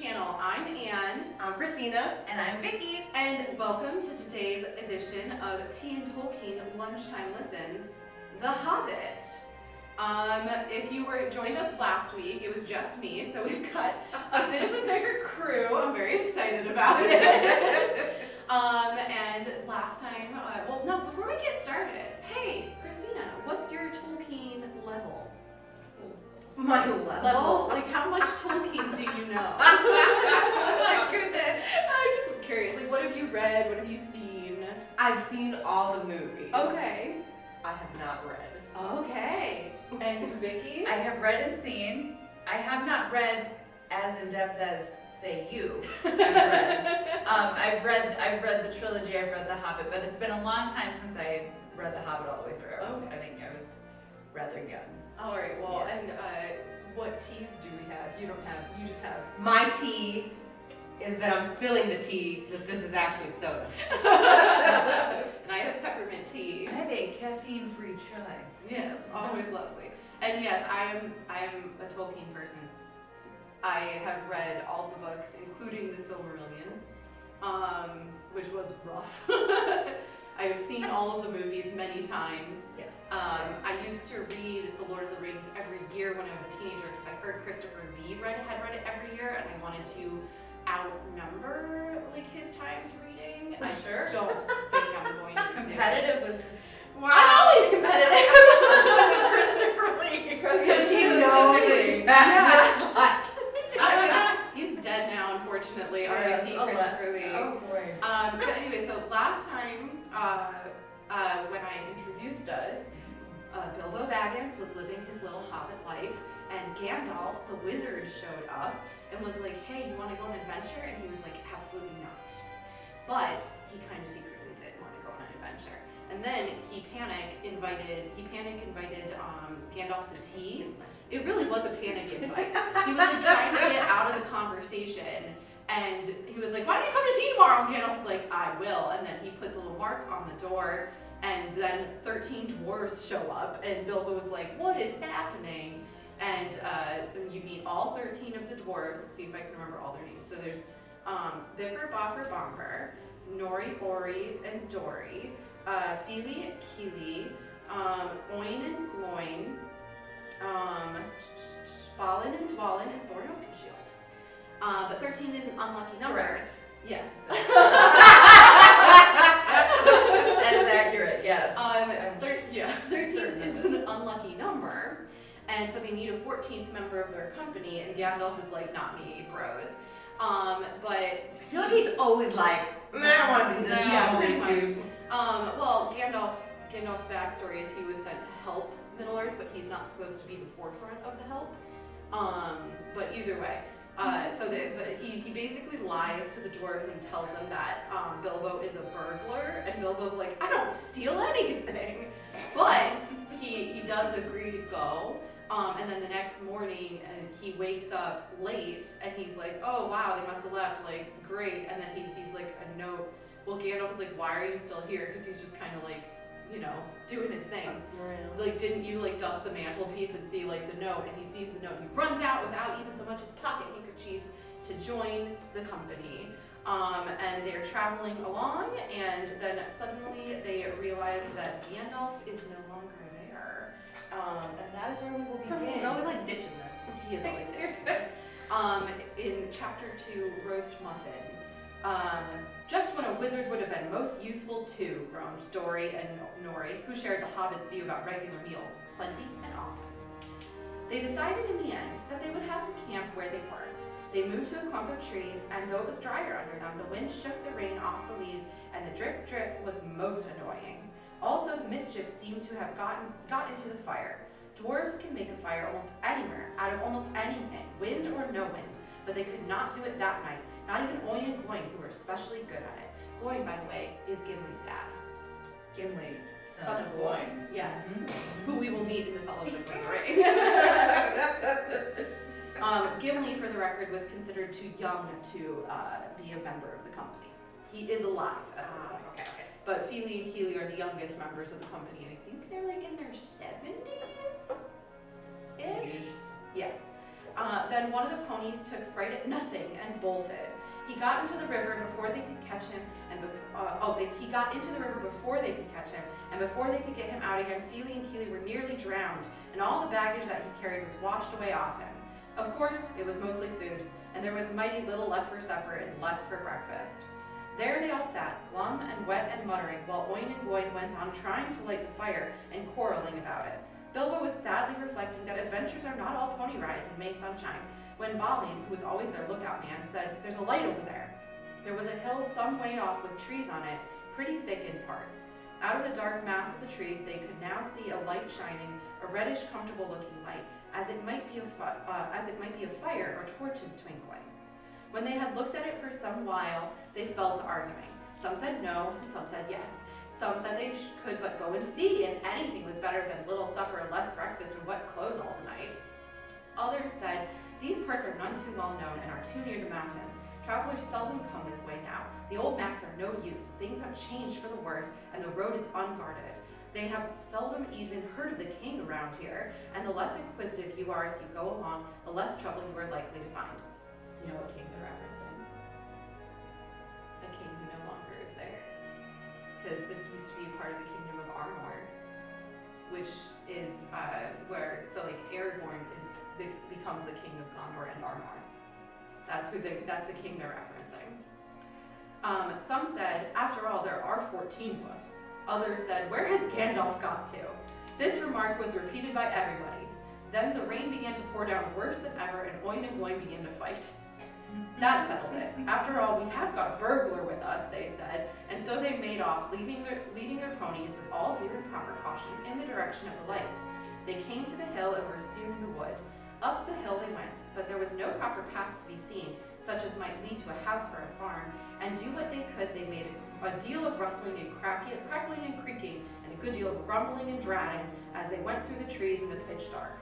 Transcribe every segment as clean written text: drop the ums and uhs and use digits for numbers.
channel. I'm Anne. I'm Christina. And I'm Vicky. And welcome to today's edition of Tea and Tolkien Lunchtime Listens, The Hobbit. If you joined us last week, it was just me, so we've got a bit of a bigger crew. I'm very excited about it. And last time, before we get started, hey, Christina, what's your Tolkien level? My level? Like, how much Tolkien do you know? My goodness. I'm just curious. Like, what have you read? What have you seen? I've seen all the movies. Okay. I have not read. Okay. And Vicky? I have read and seen. I have not read as in depth as, say, you have read. I've read the trilogy. I've read The Hobbit, but it's been a long time since I read The Hobbit all the way through. I think I was rather young. All right. Well, Yes. and what teas do we have? You don't have. You just have. My tea is that I'm spilling the tea that this is actually soda. And I have peppermint tea. I have a caffeine-free chai. Yes, always lovely. And yes, I am a Tolkien person. I have read all the books, including The Silmarillion, which was rough. I have seen all of the movies many times. Yes. I used to read The Lord of the Rings every year when I was a teenager because I heard Christopher V had read it every year, and I wanted to outnumber like his times reading. I Sure. don't think I'm going to Competitive with. I'm always competitive with Christopher Lee. Because you know Specifically. that He's dead now, unfortunately. Yes, R.I.P. oh, Christopher Lee. Oh boy. But anyway, so last time when I introduced us, Bilbo Baggins was living his little hobbit life, and Gandalf, the wizard, showed up and was like, hey, you want to go on an adventure? And he was like, absolutely not. But he kind of secretly did want to go on an adventure. And then he panic invited Gandalf to tea. It really was a panic invite. He was like trying to get out of the conversation, and he was like, why don't you come to tea tomorrow? And Gandalf was like, I will. And then he puts a little mark on the door, and then 13 dwarves show up, and Bilbo was like, what is happening? And you meet all 13 of the dwarves. Let's see if I can remember all their names. So there's Bifur, Bofur, Bombur, Nori, Ori, and Dori, Fili, Kili, Oin and Gloin, Balin and Dwalin, and Thorin Oakenshield. But 13 is an unlucky number. Correct. Yes. That is accurate, yes. 13 is an unlucky number, and so they need a 14th member of their company, and Gandalf is like, not me, bros. But I feel like he's always like, I don't want to do this. Yeah, pretty I much. Well, Gandalf's backstory is he was sent to help Middle-earth, but he's not supposed to be the forefront of the help. But either way, he basically lies to the dwarves and tells them that Bilbo is a burglar, and Bilbo's like, I don't steal anything. But he does agree to go. And then the next morning, he wakes up late, and he's like, oh wow, they must have left, like, great. And then he sees like a note. Well, Gandalf's like, why are you still here? Because he's just kind of like, doing his thing. Like, didn't you like dust the mantelpiece and see like the note? And he sees the note, and he runs out without even so much as pocket handkerchief to join the company. And they're traveling along, and then suddenly they realize that Gandalf is no longer there. And that is where we will begin. He's always like ditching them. He is always ditching. In chapter 2, Roast Mutton. Just when a wizard would have been most useful too, groaned Dori and Nori, who shared the hobbit's view about regular meals, plenty and often. They decided in the end that they would have to camp where they were. They moved to a clump of trees, and though it was drier under them, the wind shook the rain off the leaves, and the drip drip was most annoying. Also, the mischief seemed to have got into the fire. Dwarves can make a fire almost anywhere, out of almost anything, wind or no wind, but they could not do it that night, not even Oin and Gloin, who were especially good at it. Gloin, by the way, is Gimli's dad. Gimli, Son of Gloin. Yes. Mm-hmm. Who we will meet in the Fellowship of the Ring. Gimli, for the record, was considered too young to be a member of the company. He is alive at this point. Okay. But Fili and Kili are the youngest members of the company, and I think they're like in their 70s-ish? Yeah. Then one of the ponies took fright at nothing and bolted. He got into the river before they could catch him, he got into the river before they could catch him, and before they could get him out again, Feely and Keely were nearly drowned, and all the baggage that he carried was washed away off him. Of course, it was mostly food, and there was mighty little left for supper and less for breakfast. There they all sat, glum and wet and muttering, while Oin and Gloin went on trying to light the fire and quarreling about it. Bilbo was sadly reflecting that adventures are not all pony rides in May sunshine, when Balin, who was always their lookout man, said, "There's a light over there." There was a hill some way off with trees on it, pretty thick in parts. Out of the dark mass of the trees they could now see a light shining, a reddish, comfortable-looking light, as it might be a fire or torches twinkling. When they had looked at it for some while, they fell to arguing. Some said no, and some said yes. Some said they could but go and see, and anything was better than little supper and less breakfast and wet clothes all the night. Others said, "These parts are none too well known and are too near the mountains. Travelers seldom come this way now. The old maps are no use. Things have changed for the worse, and the road is unguarded. They have seldom even heard of the king around here, and the less inquisitive you are as you go along, the less trouble you are likely to find." You know what king they're referencing? A king who no longer is there. Because this used to be part of the kingdom of Arnor, which is Aragorn becomes the king of Gondor and Arnor. That's the king they're referencing. Some said, "After all, there are 14 of us." Others said, "Where has Gandalf got to?" This remark was repeated by everybody. Then the rain began to pour down worse than ever, and Oin and Gloin began to fight. That settled it. "After all, we have got a burglar with us," they said, and so they made off, leading their ponies with all due and proper caution in the direction of the light. They came to the hill and were soon in the wood. Up the hill they went, but there was no proper path to be seen, such as might lead to a house or a farm, and do what they could, they made a deal of rustling and crackling and creaking, and a good deal of grumbling and dratting as they went through the trees in the pitch dark.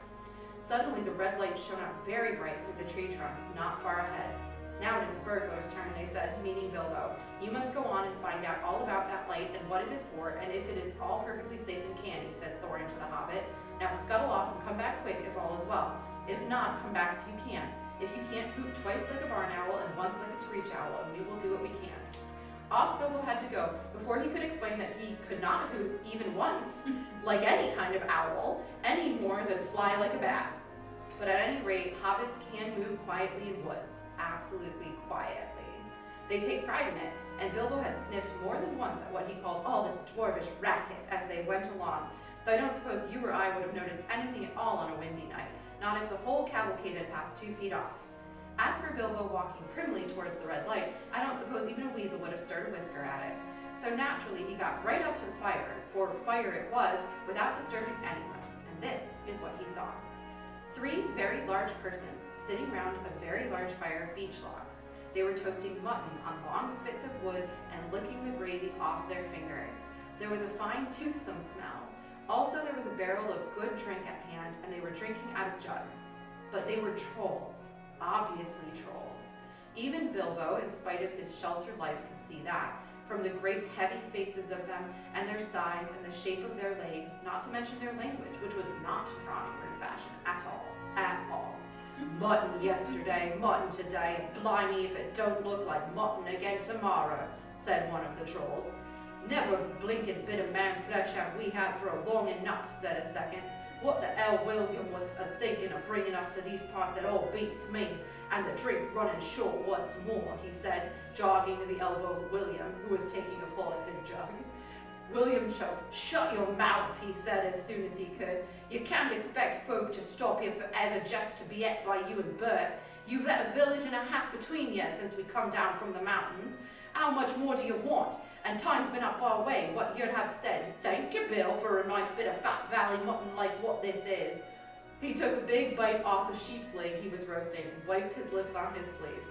Suddenly the red light shone out very bright through the tree trunks not far ahead. "Now it is the burglar's turn," they said, meaning Bilbo. "You must go on and find out all about that light and what it is for, and if it is all perfectly safe and canny," said Thorin to the Hobbit. "Now scuttle off and come back quick if all is well. If not, come back if you can. If you can't, hoot twice like a barn owl and once like a screech owl, and we will do what we can." Off Bilbo had to go before he could explain that he could not hoot even once like any kind of owl, any more than fly like a bat. But at any rate, hobbits can move quietly in woods, absolutely quietly. They take pride in it, and Bilbo had sniffed more than once at what he called all this dwarvish racket as they went along, though I don't suppose you or I would have noticed anything at all on a windy night, not if the whole cavalcade had passed 2 feet off. As for Bilbo walking primly towards the red light, I don't suppose even a weasel would have stirred a whisker at it. So naturally he got right up to the fire, for fire it was, without disturbing anyone, and this is what he saw. 3 very large persons sitting round a very large fire of beech logs. They were toasting mutton on long spits of wood and licking the gravy off their fingers. There was a fine toothsome smell. Also there was a barrel of good drink at hand, and they were drinking out of jugs. But they were trolls, obviously trolls. Even Bilbo, in spite of his sheltered life, could see that, from the great heavy faces of them, and their size, and the shape of their legs, not to mention their language, which was not drawn in rude fashion at all. "Mutton yesterday, mutton today, and blimey if it don't look like mutton again tomorrow," said one of the trolls. "Never a blinking bit of man flesh have we had for a long enough," said a second. "What the hell William was a-thinking of bringing us to these parts at all beats me, and the drink running short once more," he said, jogging to the elbow of William, who was taking a pull at his jug. William choked. "Shut your mouth," he said as soon as he could. "You can't expect folk to stop here forever just to be et by you and Bert. You've let a village and a half between you since we come down from the mountains. How much more do you want? And time's been up our way, what you'd have said, 'Thank you, Bill, for a nice bit of fat valley mutton like what this is.'" He took a big bite off a sheep's leg he was roasting and wiped his lips on his sleeve.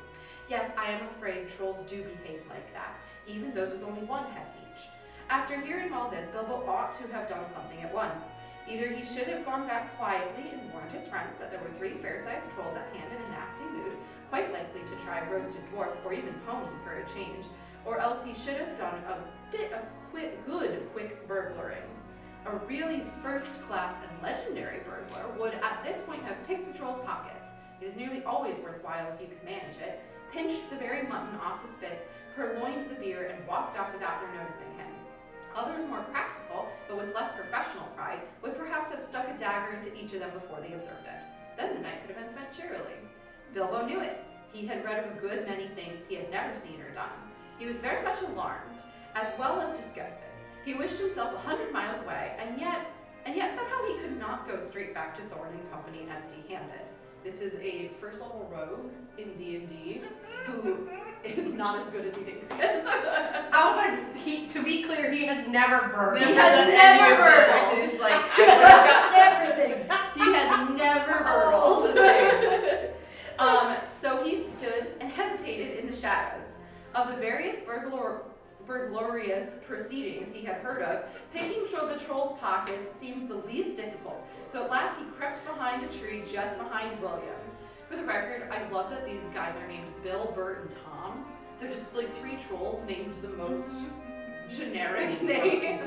"Yes, I am afraid trolls do behave like that, even those with only one head each." After hearing all this, Bilbo ought to have done something at once. Either he should have gone back quietly and warned his friends that there were 3 fair-sized trolls at hand in a nasty mood, quite likely to try roasted dwarf or even pony for a change, or else he should have done a bit of quick burglaring. A really first-class and legendary burglar would at this point have picked the trolls' pockets, It is nearly always worthwhile if you can manage it, pinched the very mutton off the spits, purloined the beer, and walked off without her noticing him. Others, more practical, but with less professional pride, would perhaps have stuck a dagger into each of them before they observed it. Then the night could have been spent cheerily. Bilbo knew it. He had read of a good many things he had never seen or done. He was very much alarmed, as well as disgusted. He wished himself 100 miles away, and yet somehow he could not go straight back to Thorn and Company empty-handed. This is a first-level rogue in D&D who is not as good as he thinks he is. I was like, to be clear, he has never burgled. He has never burgled. It's like, I would have gotten everything. He has never burgled. So he stood and hesitated in the shadows. Of the various burglarious proceedings he had heard of, picking through the troll's pockets seemed the least difficult, so at last he crept behind a tree just behind William. For the record, I love that these guys are named Bill, Bert, and Tom. They're just like 3 trolls named the most generic names.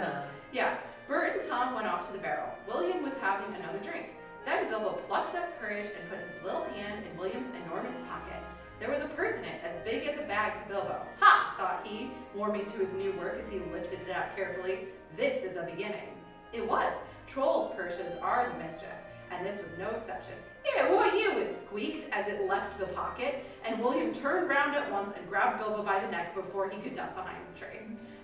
Yeah, Bert and Tom went off to the barrel. William was having another drink. Then Bilbo plucked up courage and put his little hand in William's enormous pocket. There was a purse in it, as big as a bag to Bilbo. Ha! Thought he, warming to his new work as he lifted it out carefully. This is a beginning. It was. Trolls' purses are the mischief, and this was no exception. Here, who are you? It squeaked as it left the pocket, and William turned round at once and grabbed Bilbo by the neck before he could duck behind the tree.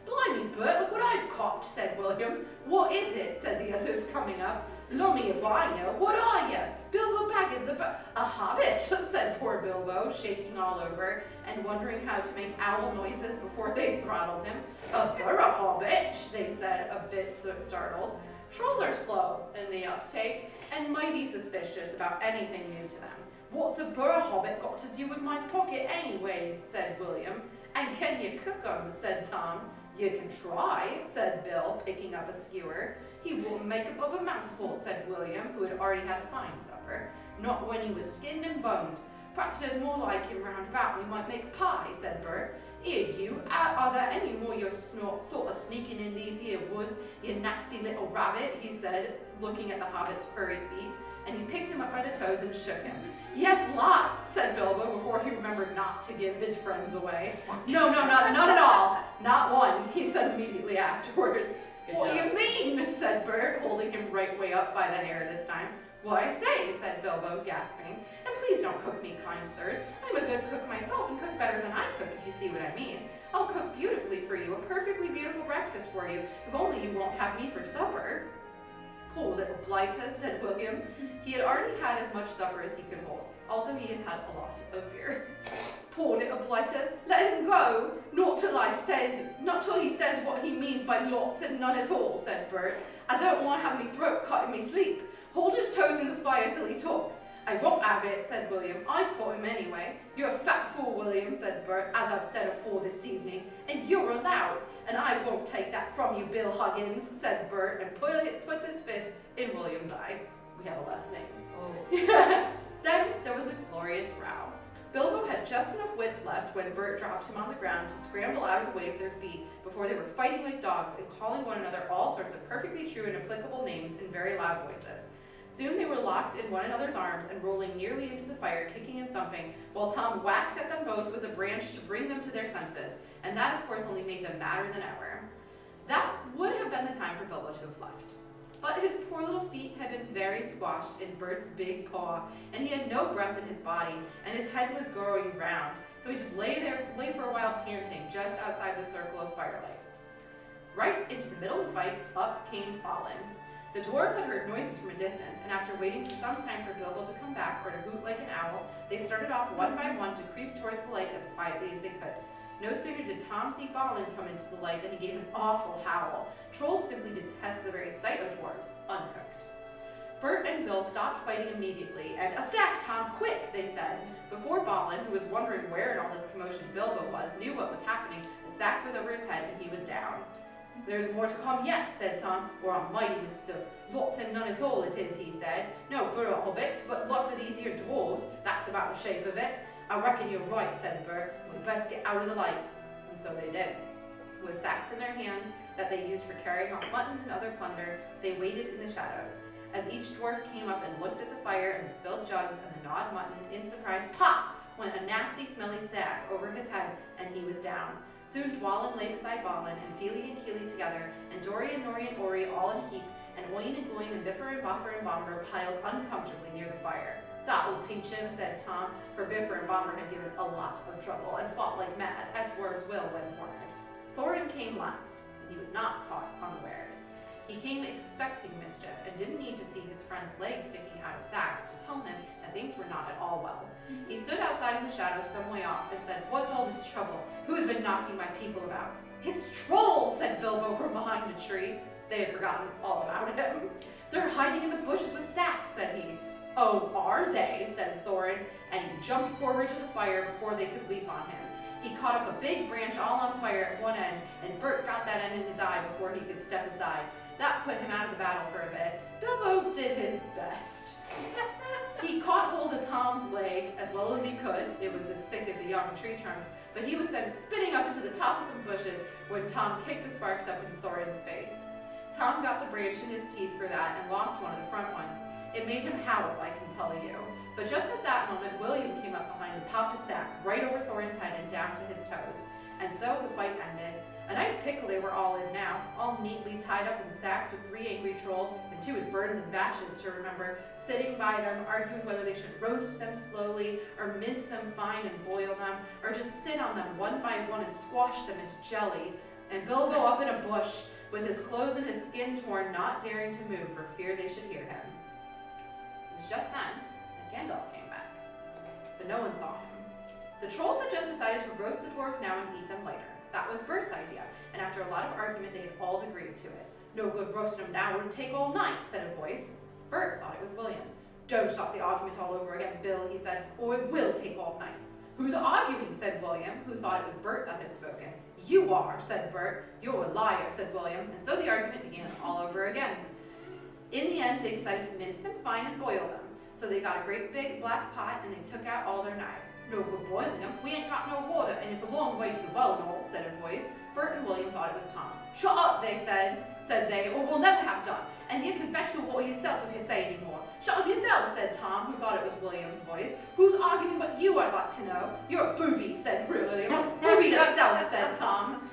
Blimey, Bert, look what I've caught, said William. What is it? Said the others, coming up. Lummy if I know. What are you? Bilbo Baggins, a hobbit, said poor Bilbo, shaking all over and wondering how to make owl noises before they throttled him. A burra hobbit, they said, a bit startled. Trolls are slow in the uptake and mighty suspicious about anything new to them. What's a burra hobbit got to do with my pocket anyways, said William. And can you cook 'em, said Tom. You can try, said Bill, picking up a skewer. He wouldn't make above a mouthful, said William, who had already had a fine supper. Not when he was skinned and boned. Perhaps there's more like him round about, we might make a pie, said Bert. Here you, are there any more you're sort of sneaking in these here woods, you nasty little rabbit, he said, looking at the hobbit's furry feet, and he picked him up by the toes and shook him. Yes, lots, said Bilbo, before he remembered not to give his friends away. No, not at all. Not one, he said immediately afterwards. What do you mean, said Bert, holding him right way up by the hair this time. What I say, said Bilbo, gasping. And please don't cook me, kind sirs. I'm a good cook myself and cook better than I cook, if you see what I mean. I'll cook beautifully for you, a perfectly beautiful breakfast for you, if only you won't have me for supper. Poor little blighter, said William. He had already had as much supper as he could hold. Also, he had had a lot of beer. Poor little blighter, let him go. Not till he says what he means by lots and none at all, said Bert. I don't want to have me throat cut in me sleep. Hold his toes in the fire till he talks. I won't have it, said William. I caught him anyway. You're a fat fool, William, said Bert, as I've said afore this evening, and you're allowed. And I won't take that from you, Bill Huggins, said Bert, and puts his fist in William's eye. We have a last name. Oh. Then there was a glorious row. Bilbo had just enough wits left when Bert dropped him on the ground to scramble out of the way of their feet before they were fighting like dogs and calling one another all sorts of perfectly true and applicable names in very loud voices. Soon they were locked in one another's arms and rolling nearly into the fire, kicking and thumping, while Tom whacked at them both with a branch to bring them to their senses, and that of course only made them madder than ever. That would have been the time for Bilbo to have left. But his poor little feet had been very squashed in Bert's big paw, and he had no breath in his body, and his head was growing round, so he just lay for a while panting just outside the circle of firelight. Right into the middle of the fight, up came Balin. The dwarves had heard noises from a distance, and after waiting for some time for Bilbo to come back or to hoot like an owl, they started off one by one to creep towards the light as quietly as they could. No sooner did Tom see Balin come into the light than he gave an awful howl. Trolls simply detest the very sight of dwarves, uncooked. Bert and Bill stopped fighting immediately, and "A sack, Tom, quick!" they said. Before Balin, who was wondering where in all this commotion Bilbo was, knew what was happening, a sack was over his head and he was down. "There's more to come yet," said Tom, "or I'm mighty mistook. Lots and none at all it is," he said. "No burra hobbits, but lots of these here dwarves. That's about the shape of it." "I reckon you're right," said Bert. "We'd best get out of the light." And so they did. With sacks in their hands that they used for carrying off mutton and other plunder, they waited in the shadows. As each dwarf came up and looked at the fire and the spilled jugs and the gnawed mutton, in surprise, pop! Went a nasty, smelly sack over his head, and he was down. Soon Dwalin lay beside Balin, and Fili and Kili together, and Dorian, Nori, and Ori all in heap, and Oin and Gloin and Bifur and Boffer and Bomber piled uncomfortably near the fire. That will teach him, said Tom, for Bifur and Bomber had given a lot of trouble and fought like mad, as dwarves will when cornered. Thorin came last, and he was not caught unawares. He came expecting mischief and didn't need to see his friend's legs sticking out of sacks to tell him that things were not at all well. He stood outside in the shadows some way off and said, "What's all this trouble? Who's been knocking my people about?" "It's trolls," said Bilbo from behind a tree. They had forgotten all about him. "They're hiding in the bushes with sacks," said he. "Oh, are they?" said Thorin, and he jumped forward to the fire before they could leap on him. He caught up a big branch all on fire at one end, and Bert got that end in his eye before he could step aside. That put him out of the battle for a bit. Bilbo did his best. He caught hold of Tom's leg as well as he could. It was as thick as a young tree trunk, but he was sent spinning up into the top of some bushes when Tom kicked the sparks up in Thorin's face. Tom got the branch in his teeth for that and lost one of the front ones. It made him howl, I can tell you. But just at that moment, William came up behind and popped a sack right over Thorin's head and down to his toes. And so the fight ended. A nice pickle they were all in now, all neatly tied up in sacks with 3 angry trolls and 2 with burns and bashes to remember, sitting by them, arguing whether they should roast them slowly or mince them fine and boil them, or just sit on them one by one and squash them into jelly. And Bilbo up in a bush, with his clothes and his skin torn, not daring to move for fear they should hear him. It was just then that Gandalf came back, but no one saw him. The trolls had just decided to roast the dwarves now and eat them later. That was Bert's idea, and after a lot of argument they had all agreed to it. "No good roasting them now, it would take all night," said a voice. Bert thought it was William's. "Don't start the argument all over again, Bill," he said, "or it will take all night." "Who's arguing?" said William, who thought it was Bert that had spoken. "You are," said Bert. "You're a liar," said William, and so the argument began all over again. In the end, they decided to mince them fine and boil them. So they got a great big black pot and they took out all their knives. "No good boiling them, we ain't got no water, and it's a long way to the well and all," said a voice. Bert and William thought it was Tom's. "Shut up," they said they, "or we'll never have done. And you can fetch the water yourself if you say any more." "Shut up yourself," said Tom, who thought it was William's voice. "Who's arguing but you, I'd like to know?" "You're a booby," said William. "Booby yourself," said Tom.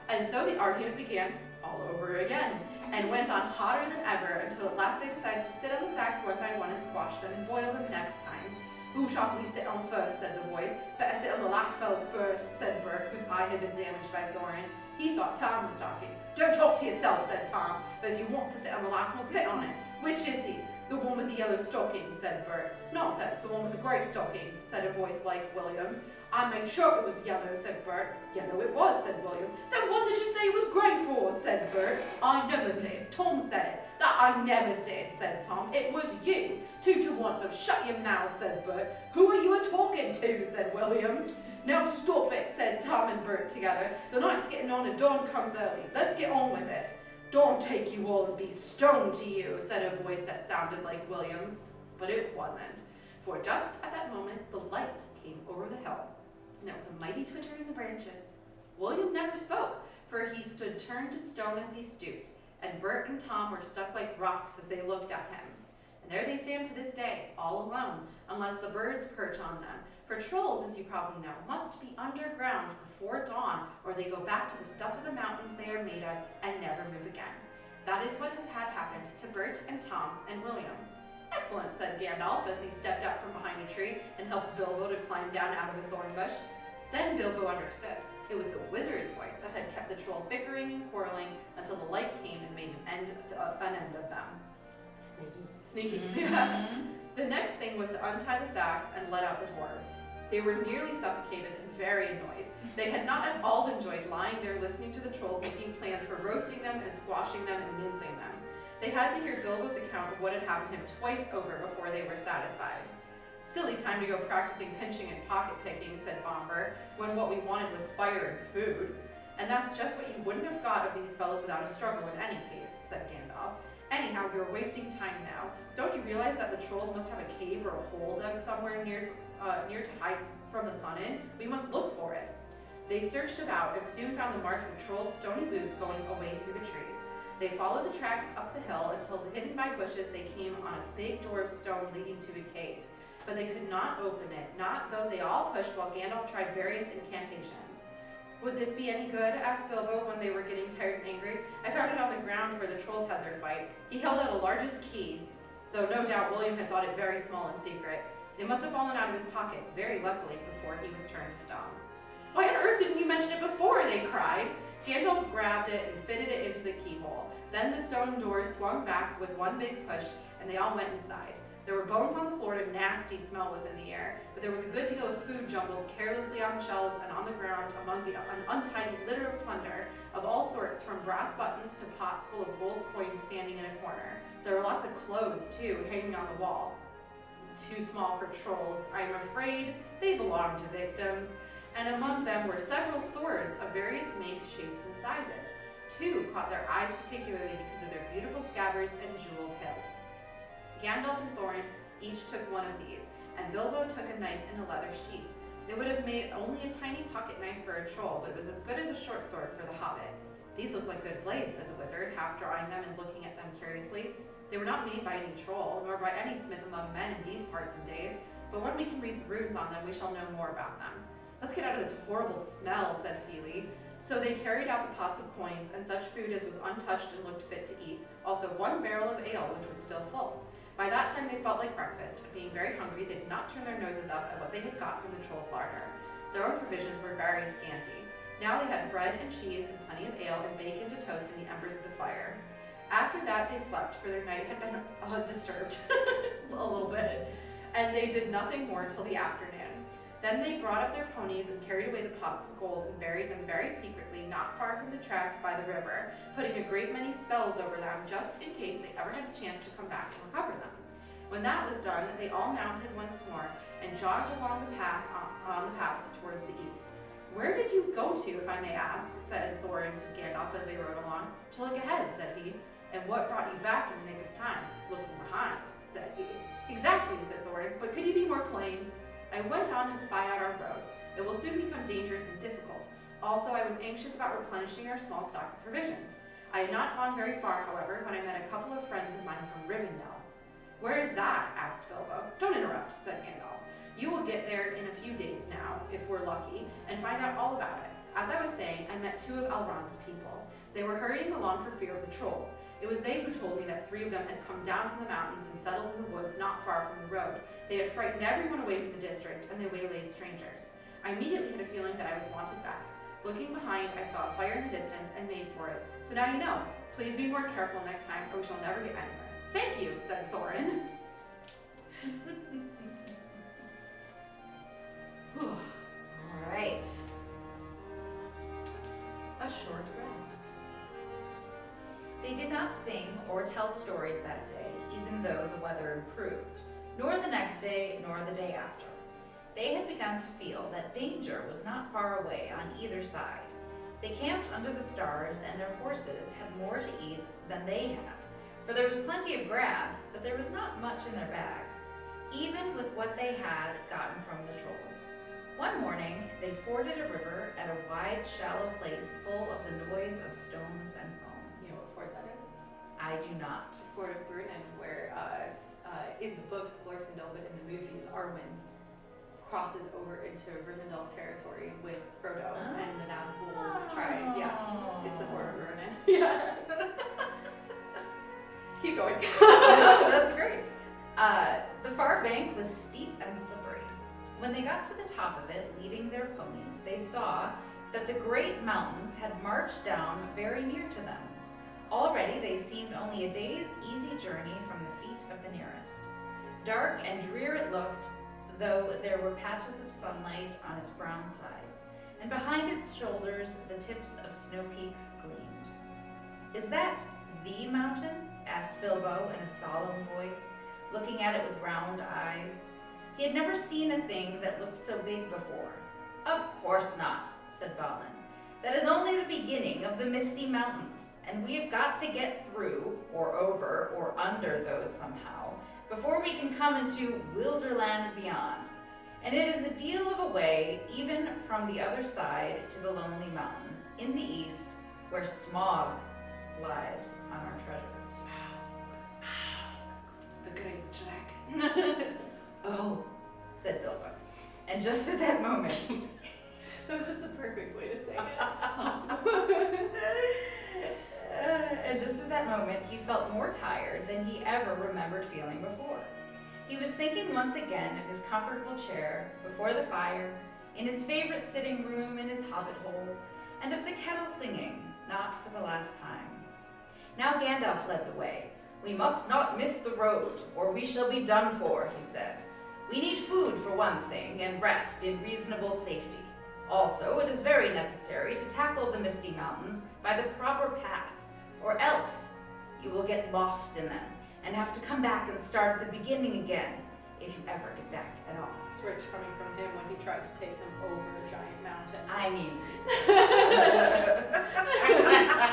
And so the argument began all over again, and went on hotter than ever until at last they decided to sit on the sacks one by one and squash them and boil them next time. "Who shall we sit on first?" said the voice. "Better sit on the last fellow first," said Bert, whose eye had been damaged by Thorin. He thought Tom was talking. "Don't talk to yourself," said Tom, "but if you want to sit on the last one, sit on it." "Which is he?" "The one with the yellow stockings," said Bert. "Nonsense, the one with the grey stockings," said a voice like William's. "I made sure it was yellow," said Bert. "Yellow it was," said William. "Then what did you say it was grey for?" said Bert. "I never did. Tom said it." "That I never did," said Tom. "It was you. 2 to 1, so shut your mouth," said Bert. "Who are you a-talking to?" said William. "Now stop it," said Tom and Bert together. "The night's getting on and dawn comes early. Let's get on with it." "Dawn take you all and be stoned to you," said a voice that sounded like William's. But it wasn't. For just at that moment, the light came over the hill, and there was a mighty twittering in the branches. William never spoke, for he stood turned to stone as he stooped, and Bert and Tom were stuck like rocks as they looked at him. And there they stand to this day, all alone, unless the birds perch on them. For trolls, as you probably know, must be underground before dawn, or they go back to the stuff of the mountains they are made of and never move again. That is what has had happened to Bert and Tom and William. "Excellent," said Gandalf as he stepped out from behind a tree and helped Bilbo to climb down out of a thorn bush. Then Bilbo understood. It was the wizard's voice that had kept the trolls bickering and quarreling until the light came and made an end of them. Sneaky. Yeah. The next thing was to untie the sacks and let out the dwarves. They were nearly suffocated and very annoyed. They had not at all enjoyed lying there listening to the trolls making plans for roasting them and squashing them and mincing them. They had to hear Bilbo's account of what had happened to him twice over before they were satisfied. "Silly time to go practicing pinching and pocket picking," said Bomber, "when what we wanted was fire and food." "And that's just what you wouldn't have got of these fellows without a struggle in any case," said Gandalf. "Anyhow, you're wasting time now. Don't you realize that the trolls must have a cave or a hole dug somewhere near to hide from the sun in? We must look for it." They searched about and soon found the marks of Troll's stony boots going away through the trees. They followed the tracks up the hill until, hidden by bushes, they came on a big door of stone leading to a cave. But they could not open it, not though they all pushed while Gandalf tried various incantations. Would this be any good? Asked Bilbo when they were getting tired and angry. I found it on the ground where the trolls had their fight. He held out a largest key, though no doubt William had thought it very small and secret. It must have fallen out of his pocket, very luckily, before he was turned to stone. Why on earth didn't you mention it before? They cried. Gandalf grabbed it and fitted it into the keyhole. Then the stone door swung back with one big push, and they all went inside. There were bones on the floor and a nasty smell was in the air, but there was a good deal of food jumbled carelessly on shelves and on the ground among an untidy litter of plunder of all sorts, from brass buttons to pots full of gold coins standing in a corner. There were lots of clothes, too, hanging on the wall. Too small for trolls, I'm afraid. They belonged to victims. And among them were several swords of various makes, shapes, and sizes. Two caught their eyes particularly because of their beautiful scabbards and jeweled hilts. Gandalf and Thorin each took one of these, and Bilbo took a knife in a leather sheath. It would have made only a tiny pocket knife for a troll, but it was as good as a short sword for the hobbit. These look like good blades, said the wizard, half drawing them and looking at them curiously. They were not made by any troll, nor by any smith among men in these parts and days, but when we can read the runes on them, we shall know more about them. Let's get out of this horrible smell, said Fili. So they carried out the pots of coins and such food as was untouched and looked fit to eat, also one barrel of ale, which was still full. By that time they felt like breakfast, and being very hungry, they did not turn their noses up at what they had got from the troll's larder. Their own provisions were very scanty. Now they had bread and cheese and plenty of ale and bacon to toast in the embers of the fire. After that they slept, for their night had been disturbed a little bit, and they did nothing more till the afternoon. Then they brought up their ponies and carried away the pots of gold and buried them very secretly, not far from the track by the river, putting a great many spells over them just in case they ever had a chance to come back and recover them. When that was done, they all mounted once more and jogged along the path on the path towards the east. Where did you go to, if I may ask? Said Thorin to Gandalf as they rode along. To look ahead, said he. And what brought you back in the nick of time? Looking behind, said he. Exactly, said Thorin, but could you be more plain? I went on to spy out our road. It will soon become dangerous and difficult. Also, I was anxious about replenishing our small stock of provisions. I had not gone very far, however, when I met a couple of friends of mine from Rivendell. Where is that? Asked Bilbo. Don't interrupt, said Gandalf. You will get there in a few days now, if we're lucky, and find out all about it. As I was saying, I met 2 of Elrond's people. They were hurrying along for fear of the trolls. It was they who told me that 3 of them had come down from the mountains and settled in the woods not far from the road. They had frightened everyone away from the district, and they waylaid strangers. I immediately had a feeling that I was wanted back. Looking behind, I saw a fire in the distance and made for it. So now you know. Please be more careful next time, or we shall never get anywhere. Thank you, said Thorin. All right. A short rest. They did not sing or tell stories that day, even though the weather improved, nor the next day, nor the day after. They had begun to feel that danger was not far away on either side. They camped under the stars, and their horses had more to eat than they had, for there was plenty of grass, but there was not much in their bags, even with what they had gotten from the trolls. One morning, they forded a river at a wide, shallow place full of the noise of stones and foam. You know what fort that is? I do not. It's the Fort of Brunnen, where in the books, Glorfindel, but in the movies, Arwen crosses over into Rivendell territory with Frodo and the Nazgul tribe. Yeah, it's the Fort of Brunnen. Yeah. Keep going. No, that's great. The far bank was steep and slippery. When they got to the top of it, leading their ponies, they saw that the great mountains had marched down very near to them. Already they seemed only a day's easy journey from the feet of the nearest. Dark and drear it looked, though there were patches of sunlight on its brown sides, and behind its shoulders the tips of snow peaks gleamed. "Is that the mountain?" asked Bilbo in a solemn voice, looking at it with round eyes. He had never seen a thing that looked so big before. "Of course not," said Balin. "That is only the beginning of the Misty Mountains, and we have got to get through, or over, or under those somehow, before we can come into Wilderland beyond. and it is a deal of a way even from the other side to the lonely mountain in the east where Smaug lies on our treasure. Smaug, the great dragon. Oh, said Bilbo. And just at that moment, That was just the perfect way to say it. and just at that moment, he felt more tired than he ever remembered feeling before. He was thinking once again of his comfortable chair before the fire, in his favorite sitting room in his hobbit hole, and of the kettle singing, not for the last time. Now Gandalf led the way. "We must not miss the road, or we shall be done for," he said. "We need food for one thing, and rest in reasonable safety. Also, it is very necessary to tackle the Misty Mountains by the proper path, or else you will get lost in them and have to come back and start at the beginning again, if you ever get back at all." It's rich coming from him when he tried to take them over a giant mountain. I mean,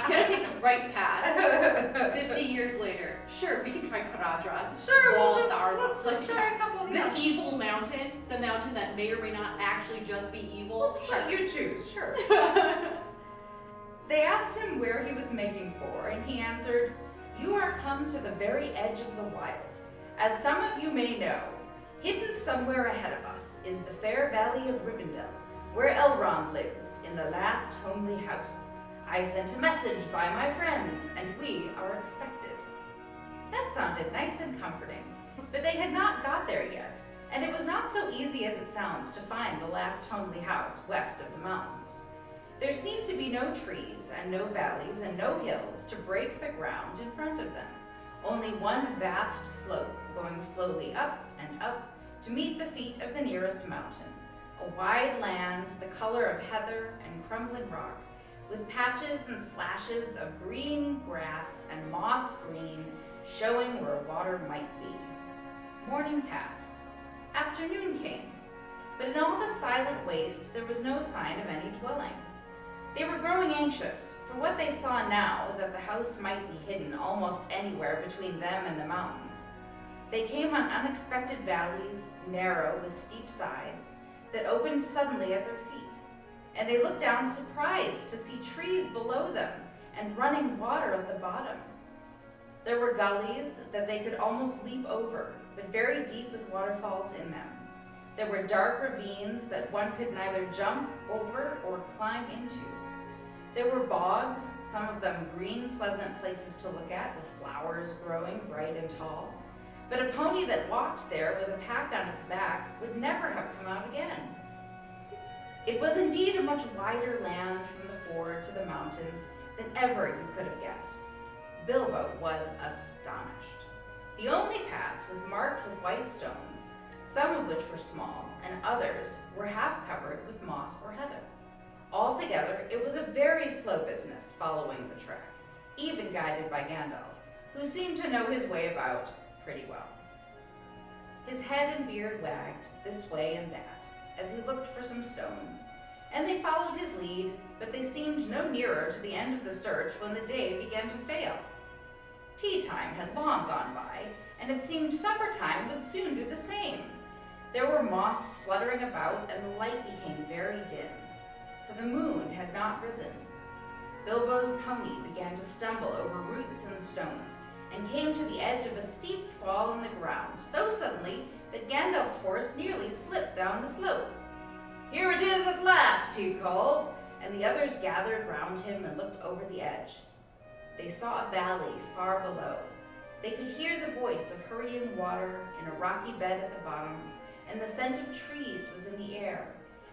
Gonna take the right path. 50 years later. Sure, we can try Caradhras. sure, Walls let's just try a couple of The evil mountain, the mountain that may or may not actually just be evil. We'll just let you choose, sure. They asked him where he was making for, and he answered, "You are come to the very edge of the wild. As some of you may know, hidden somewhere ahead of us is the fair valley of Rivendell, where Elrond lives in the last homely house. I sent a message by my friends, and we are expected." That sounded nice and comforting, but they had not got there yet, and it was not so easy as it sounds to find the last homely house west of the mountains. There seemed to be no trees and no valleys and no hills to break the ground in front of them, only one vast slope going slowly up and up to meet the feet of the nearest mountain, a wide land the color of heather and crumbling rock, with patches and slashes of green grass and moss green showing where water might be. Morning passed. Afternoon came, but in all the silent waste there was no sign of any dwelling. They were growing anxious, for what they saw now that the house might be hidden almost anywhere between them and the mountains. They came on unexpected valleys, narrow with steep sides, that opened suddenly at their feet, and they looked down surprised to see trees below them and running water at the bottom. There were gullies that they could almost leap over, but very deep with waterfalls in them. There were dark ravines that one could neither jump over or climb into. There were bogs, some of them green, pleasant places to look at, with flowers growing bright and tall. But a pony that walked there with a pack on its back would never have come out again. It was indeed a much wider land from the ford to the mountains than ever you could have guessed. Bilbo was astonished. The only path was marked with white stones, some of which were small, and others were half covered with moss or heather. Altogether, it was a very slow business following the track, even guided by Gandalf, who seemed to know his way about pretty well. His head and beard wagged this way and that as he looked for some stones, and they followed his lead, but they seemed no nearer to the end of the search when the day began to fail. Tea time had long gone by, and it seemed summertime would soon do the same. There were moths fluttering about, and the light became very dim, for the moon had not risen. Bilbo's pony began to stumble over roots and stones, and came to the edge of a steep fall in the ground so suddenly that Gandalf's horse nearly slipped down the slope. "Here it is at last," he called, and the others gathered round him and looked over the edge. They saw a valley far below. They could hear the voice of hurrying water in a rocky bed at the bottom, and the scent of trees was in the air,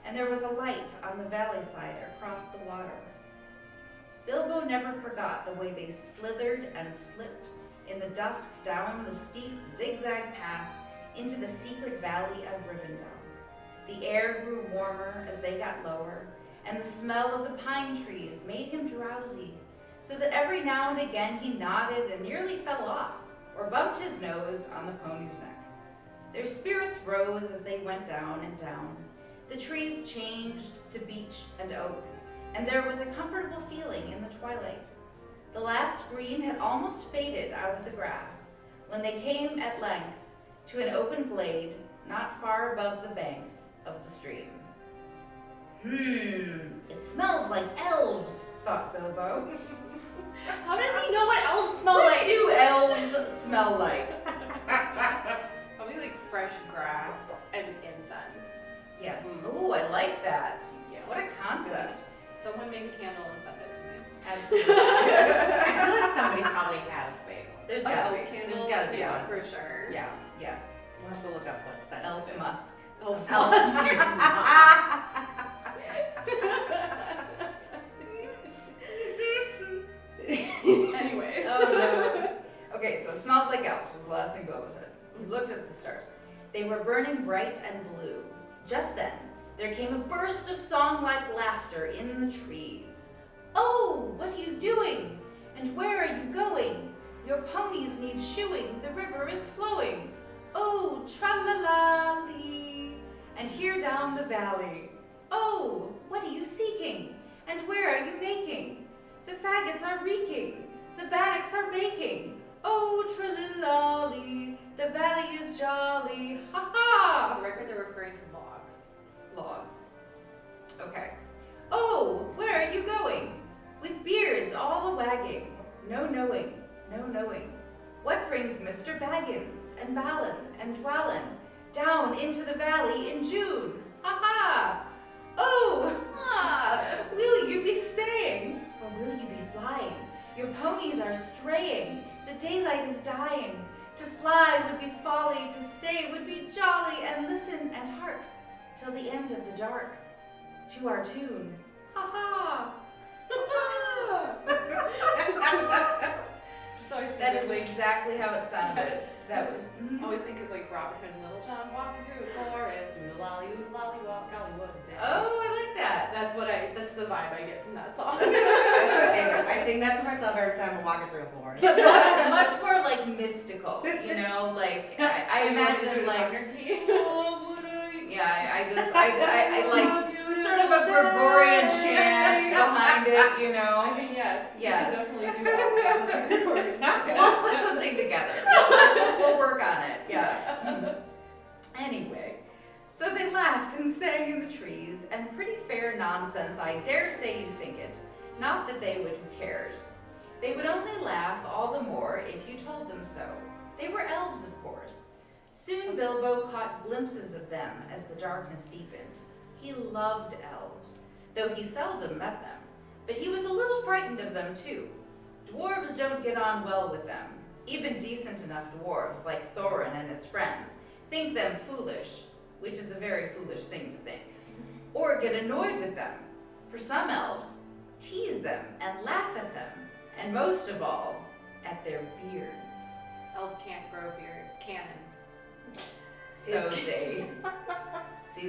and there was a light on the valley side across the water. Bilbo never forgot the way they slithered and slipped in the dusk down the steep zigzag path into the secret valley of Rivendell. The air grew warmer as they got lower, and the smell of the pine trees made him drowsy, so that every now and again he nodded and nearly fell off, or bumped his nose on the pony's neck. Their spirits rose as they went down and down. The trees changed to beech and oak, and there was a comfortable feeling in the twilight. The last green had almost faded out of the grass when they came at length to an open glade not far above the banks of the stream. It smells like elves, thought Bilbo. How does he know what elves smell What like? do elves smell like? Probably like fresh grass and incense. Yes. Oh, I like that. Yeah. What a concept. Someone make a candle and send it to me. Absolutely. I feel like somebody probably has made one. There's An gotta elf be. candle? There's gotta be yeah, one. for sure. Yeah. Yes. We'll have to look up what scent Elf it is. musk. Elf Anyways. Oh no. Okay, so smells like elf was the last thing Bilbo said. He looked at the stars. They were burning bright and blue. Just then, there came a burst of song-like laughter in the trees. Oh, what are you doing? And where are you going? Your ponies need shoeing, the river is flowing. Oh, tra-la-la-lee. And here down the valley. Oh, what are you seeking? And where are you making? The faggots are reeking, the bannocks are baking. Oh, tra-la-la-lee, the valley is jolly, On ha-ha! the record, they're referring to logs. Logs. Okay. Oh, where are you going? With beards all a-wagging, no knowing, no knowing. What brings Mr. Baggins and Balin and Dwalin down into the valley in June? Ha-ha! Oh, will you be staying? Or will you be flying? Your ponies are straying. The daylight is dying. To fly would be folly, to stay would be jolly, and listen and hark till the end of the dark to our tune. Ha-ha! Ha-ha! Just always think That of is like, exactly how it sounded. That was. always think of like Robin Hood and Little John walking through the forest, oodle-lolly, walk, gollywood down. Oh, I like that. That's the vibe I get from that song. I sing that to myself every time I'm walking through a forest. But much more like mystical, you know, like I imagine like, oh, what I like sort of a Gregorian chant behind it, you I know. mean, yes. Yes. You can definitely do all We'll put something together. We'll work on it, yeah. Anyway, so they laughed and sang in the trees, and pretty fair nonsense, I dare say you think it. Not that they would, who cares? They would only laugh all the more if you told them so. They were elves, of course. Soon Bilbo caught glimpses of them as the darkness deepened. He loved elves, though he seldom met them. But he was a little frightened of them, too. Dwarves don't get on well with them. Even decent enough dwarves, like Thorin and his friends, think them foolish, which is a very foolish thing to think. Or get annoyed with them. For some elves, tease them and laugh at them, and most of all, at their beards. Elves can't grow beards. Canon. So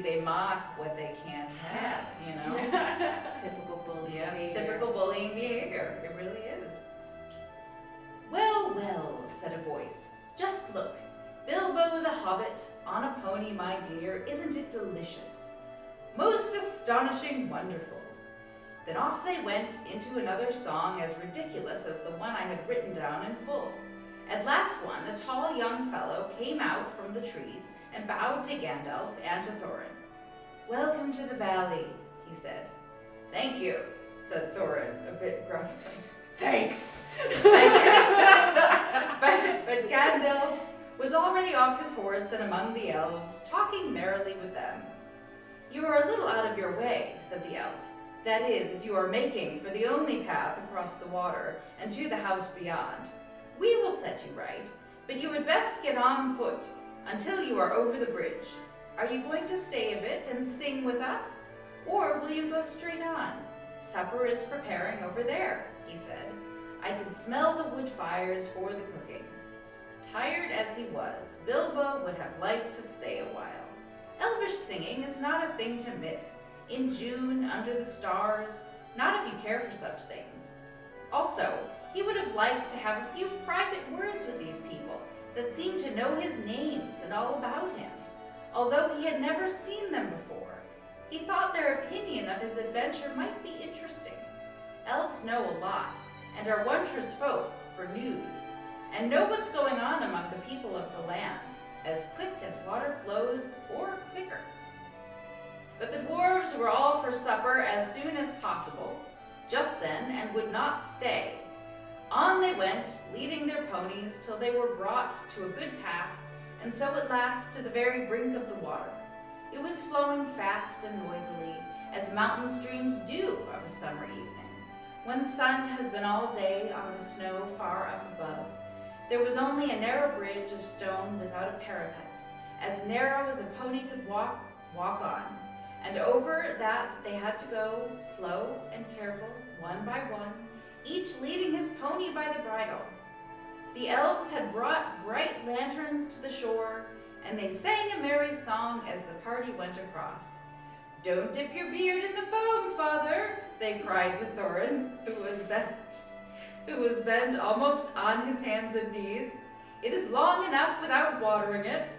they mock what they can't have, you know? Typical bully Yeah, behavior. it's typical bullying behavior. It really is. Well, well, said a voice. Just look. Bilbo the Hobbit, on a pony, my dear, isn't it delicious? Most astonishing, wonderful. Then off they went into another song as ridiculous as the one I had written down in full. At last one, a tall young fellow came out from the trees and bowed to Gandalf and to Thorin. Welcome to the valley, he said. Thank you, said Thorin, a bit gruffly. Thanks! But Gandalf was already off his horse and among the elves, talking merrily with them. You are a little out of your way, said the elf. That is, if you are making for the only path across the water and to the house beyond. We will set you right, but you had best get on foot until you are over the bridge. Are you going to stay a bit and sing with us? Or will you go straight on? Supper is preparing over there, he said. I can smell the wood fires for the cooking. Tired as he was, Bilbo would have liked to stay a while. Elvish singing is not a thing to miss. In June, under the stars, not if you care for such things. Also, he would have liked to have a few private words with these people that seemed to know his names and all about him, although he had never seen them before. He thought their opinion of his adventure might be interesting. Elves know a lot, and are wondrous folk for news, and know what's going on among the people of the land. as quick as water flows or quicker. But the dwarves were all for supper as soon as possible, just then, and would not stay. On they went, leading their ponies till they were brought to a good path, and so at last to the very brink of the water. It was flowing fast and noisily, as mountain streams do of a summer evening, when sun has been all day on the snow far up above. There was only a narrow bridge of stone without a parapet, as narrow as a pony could walk on, and over that they had to go, slow and careful, one by one, each leading his pony by the bridle. The elves had brought bright lanterns to the shore, and they sang a merry song as the party went across. "Don't dip your beard in the foam, father," they cried to Thorin, who was bent almost on his hands and knees. "It is long enough without watering it."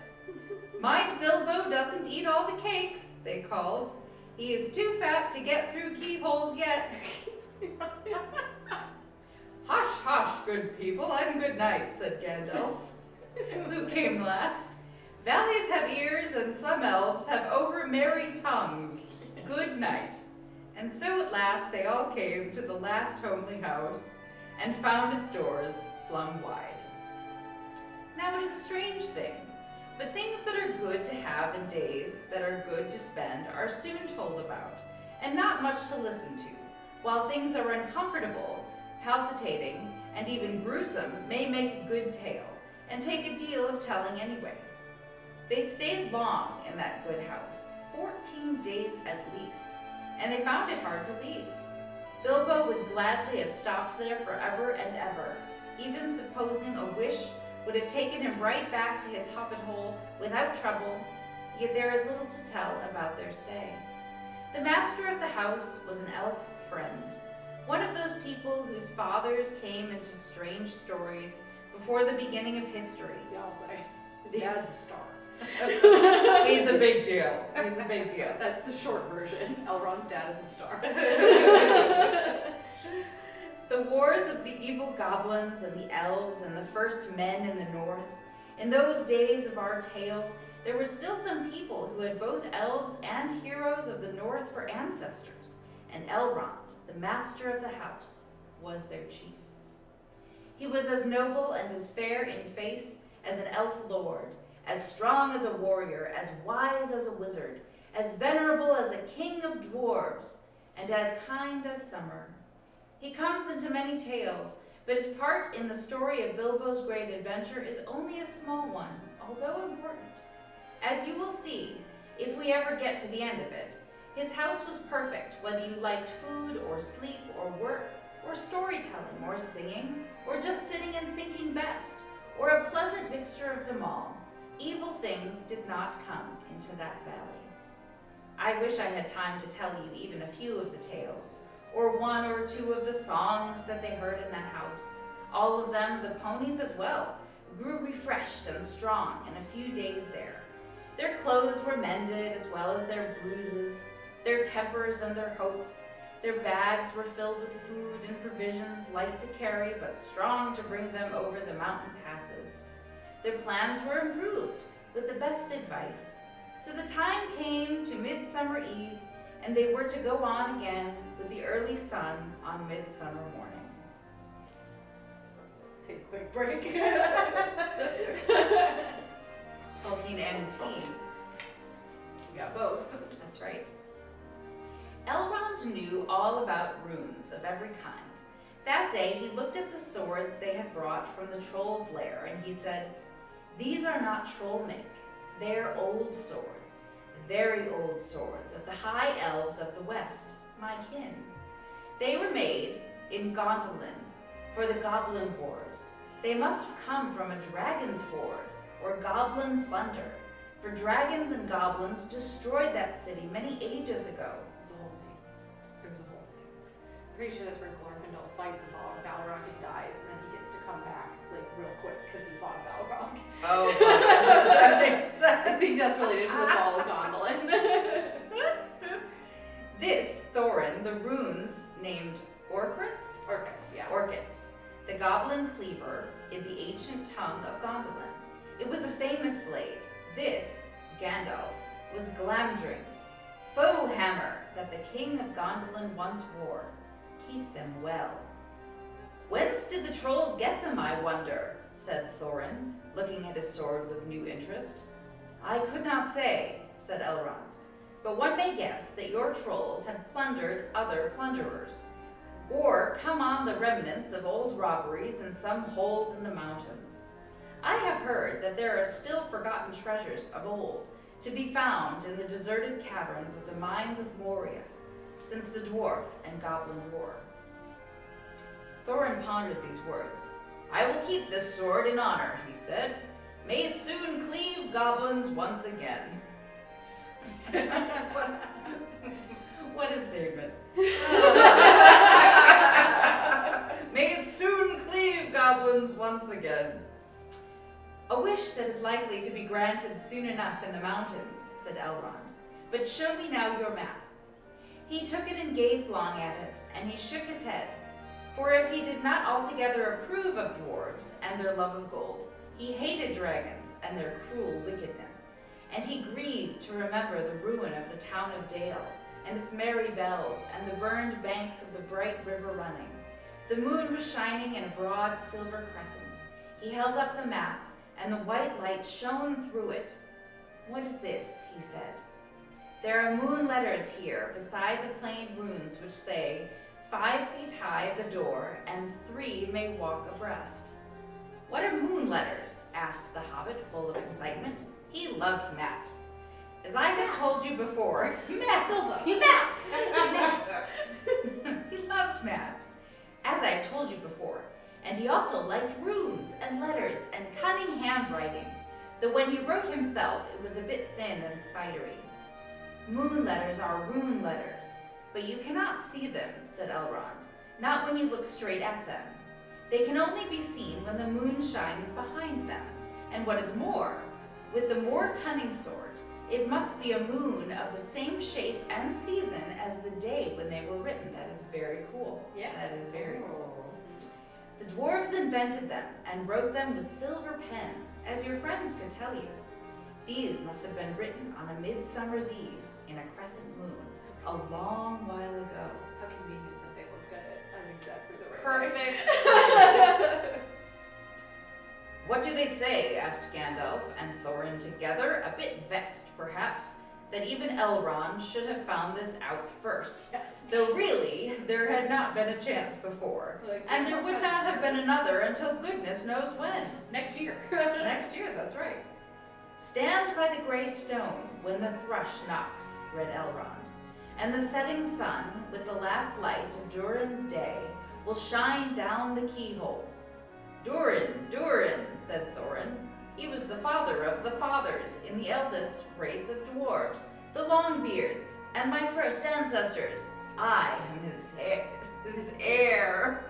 "Mind Bilbo doesn't eat all the cakes," they called. "He is too fat to get through keyholes yet." "Hush, hush, good people, and good night," said Gandalf, who came last. "Valleys have ears, and some elves have over-merry tongues. Good night." And so at last they all came to the last homely house, and found its doors flung wide. Now it is a strange thing, but things that are good to have in days that are good to spend are soon told about, and not much to listen to, while things are uncomfortable, palpitating, and even gruesome may make a good tale, and take a deal of telling anyway. They stayed long in that good house, 14 days at least, and they found it hard to leave. Bilbo would gladly have stopped there forever and ever, even supposing a wish would have taken him right back to his hobbit hole without trouble, yet there is little to tell about their stay. The master of the house was an elf friend, one of those people whose fathers came into strange stories before the beginning of history. Yeah, I'll say. His dad's a star. He's a big deal. He's a big deal. That's the short version. Elrond's dad is a star. The wars of the evil goblins and the elves and the first men in the north. In those days of our tale, there were still some people who had both elves and heroes of the north for ancestors, and Elrond, the master of the house, was their chief. He was as noble and as fair in face as an elf lord, as strong as a warrior, as wise as a wizard, as venerable as a king of dwarves, and as kind as summer. He comes into many tales, but his part in the story of Bilbo's great adventure is only a small one, although important. As you will see, if we ever get to the end of it, his house was perfect, whether you liked food or sleep or work, or storytelling or singing, or just sitting and thinking best, or a pleasant mixture of them all. Evil things did not come into that valley. I wish I had time to tell you even a few of the tales, or one or two of the songs that they heard in that house. All of them, the ponies as well, grew refreshed and strong in a few days there. Their clothes were mended as well as their bruises, their tempers and their hopes. Their bags were filled with food and provisions, light to carry but strong to bring them over the mountain passes. Their plans were improved with the best advice. So the time came to Midsummer Eve, and they were to go on again with the early sun on Midsummer morning. Take a quick break. Tolkien and tea. We got both. That's right. Elrond knew all about runes of every kind. That day he looked at the swords they had brought from the troll's lair, and he said, "These are not troll make. They're old swords, very old swords of the high elves of the west, my kin. They were made in Gondolin for the goblin wars. They must have come from a dragon's horde or goblin plunder, for dragons and goblins destroyed that city many ages ago." It's a whole thing. It's a whole thing. Pretty sure that's where Glorfindel fights Balrog and dies, and then he gets to come back like real quick because he fought Balrog. Oh, that makes sense. I think that's related to the fall of Gondolin. This Thorin, the runes named Orcrist, Orcus, yeah. Orcist, the goblin cleaver in the ancient tongue of Gondolin. It was a famous blade. This, Gandalf, was Glamdring, foe hammer that the king of Gondolin once wore. Keep them well. Whence did the trolls get them, I wonder? Said Thorin, looking at his sword with new interest. I could not say, said Elrond, but one may guess that your trolls had plundered other plunderers, or come on the remnants of old robberies in some hold in the mountains. I have heard that there are still forgotten treasures of old to be found in the deserted caverns of the mines of Moria, since the dwarf and goblin war. Thorin pondered these words. I will keep this sword in honor, he said. May it soon cleave goblins once again. What a statement. May it soon cleave goblins once again. A wish that is likely to be granted soon enough in the mountains, said Elrond. But show me now your map. He took it and gazed long at it, and he shook his head. For if he did not altogether approve of dwarves and their love of gold, he hated dragons and their cruel wickedness, and he grieved to remember the ruin of the town of Dale, and its merry bells, and the burned banks of the bright river running. The moon was shining in a broad silver crescent. He held up the map, and the white light shone through it. What is this? He said. There are moon letters here beside the plain runes which say, 5 feet high the door, and 3 may walk abreast. What are moon letters? Asked the Hobbit, full of excitement. He loved maps. As I have told you before, maps! He loved maps. As I have told you before. And he also liked runes and letters and cunning handwriting, though when he wrote himself, it was a bit thin and spidery. Moon letters are rune letters, but you cannot see them, said Elrond, not when you look straight at them. They can only be seen when the moon shines behind them, and what is more, with the more cunning sort, it must be a moon of the same shape and season as the day when they were written. That is very cool. Yeah. That is very cool. The dwarves invented them and wrote them with silver pens, as your friends could tell you. These must have been written on a midsummer's eve in a crescent moon, a long while ago. How convenient that they looked at it. I'm exactly the right Perfect. What do they say? Asked Gandalf and Thorin together, a bit vexed perhaps, that even Elrond should have found this out first. Though really, there had not been a chance before. And there would not have been another until goodness knows when. Next year. Next year, that's right. Stand by the gray stone when the thrush knocks, read Elrond, and the setting sun, with the last light of Durin's day, will shine down the keyhole. Durin, said Thorin. He was the father of the fathers in the eldest race of dwarves, the Longbeards, and my first ancestors. I am his heir.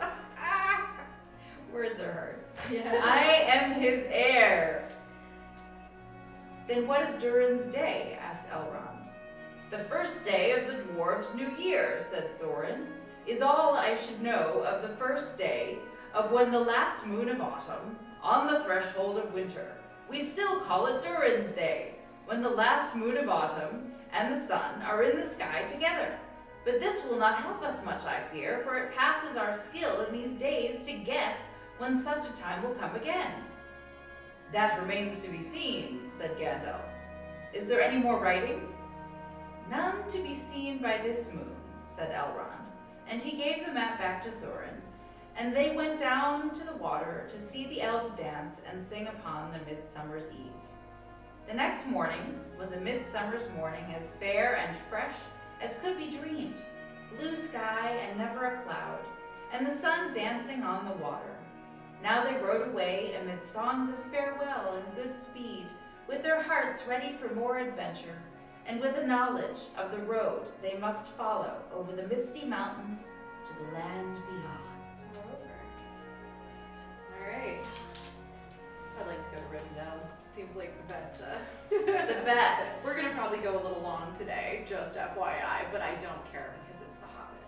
Words are hard. Yeah. I am his heir. Then what is Durin's day? Asked Elrond. The first day of the dwarves' new year, said Thorin, is all I should know of the first day of when the last moon of autumn, on the threshold of winter. We still call it Durin's day, when the last moon of autumn and the sun are in the sky together. But this will not help us much, I fear, for it passes our skill in these days to guess when such a time will come again. That remains to be seen, said Gandalf. Is there any more writing? None to be seen by this moon, said Elrond, and he gave the map back to Thorin, and they went down to the water to see the elves dance and sing upon the midsummer's eve. The next morning was a midsummer's morning as fair and fresh as could be dreamed, blue sky and never a cloud, and the sun dancing on the water. Now they rode away amid songs of farewell and good speed, with their hearts ready for more adventure, and with a knowledge of the road they must follow over the Misty Mountains to the land beyond. Alright. I'd like to go to Rivendell. Seems like the best. The best. We're gonna probably go a little long today, just FYI, but I don't care because it's the Hobbit.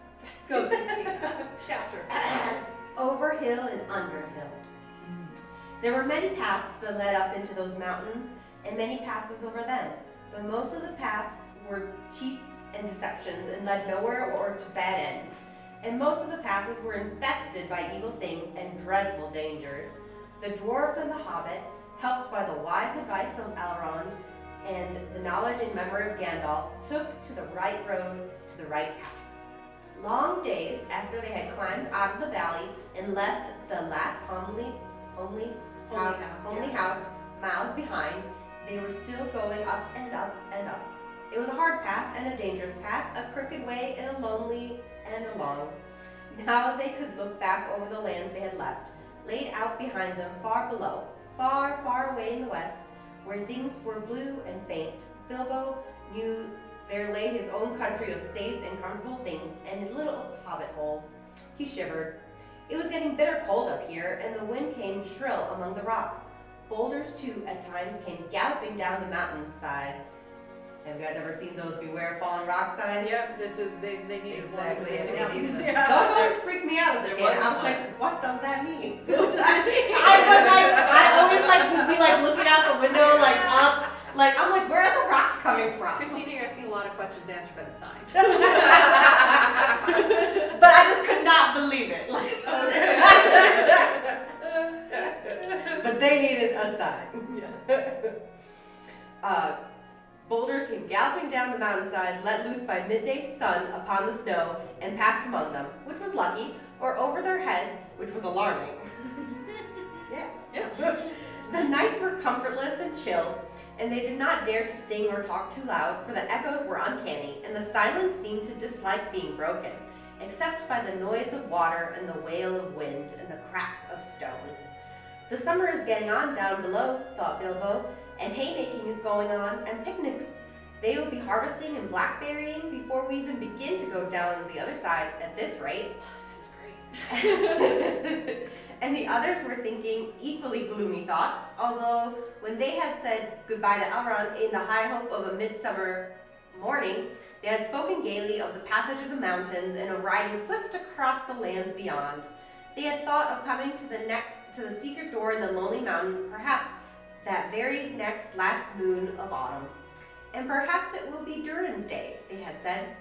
Go Christina. Chapter 5. Over hill and under hill. There were many paths that led up into those mountains, and many passes over them, but most of the paths were cheats and deceptions and led nowhere or to bad ends. And most of the passes were infested by evil things and dreadful dangers. The dwarves and the Hobbit, helped by the wise advice of Elrond and the knowledge and memory of Gandalf, took to the right road to the right pass. Long days after they had climbed out of the valley and left the last only house miles behind, they were still going up and up and up. It was a hard path and a dangerous path, a crooked way and a lonely and a long. Now they could look back over the lands they had left, laid out behind them far below, far, far away in the west, where things were blue and faint. Bilbo knew there lay his own country of safe and comfortable things and his little hobbit hole. He shivered. It was getting bitter cold up here, and the wind came shrill among the rocks. Boulders, too, at times came galloping down the mountain sides. Have you guys ever seen those beware fallen rock signs? Yep, they need Exactly. Yeah. Those always freaked me out as a There kid. was I was one. like, what does that mean? What does it mean? I always would be like looking out the window, like up, like I'm like, where are the rocks coming from? Christina, you're asking a lot of questions answered by the sign. But I just could not believe it. Like, but they needed a sign. Yes. Boulders came galloping down the mountainsides, let loose by midday sun upon the snow, and passed among them, which was lucky, or over their heads, which was alarming. Yes. Yeah. The nights were comfortless and chill, and they did not dare to sing or talk too loud, for the echoes were uncanny, and the silence seemed to dislike being broken, except by the noise of water and the wail of wind and the crack of stone. The summer is getting on down below, thought Bilbo, and haymaking is going on, and picnics. They will be harvesting and blackberrying before we even begin to go down the other side at this rate. Oh, sounds great. And the others were thinking equally gloomy thoughts, although when they had said goodbye to Elrond in the high hope of a midsummer morning, they had spoken gaily of the passage of the mountains and of riding swift across the lands beyond. They had thought of coming to the secret door in the lonely mountain, perhaps that very next last moon of autumn. And perhaps it will be Durin's day, they had said.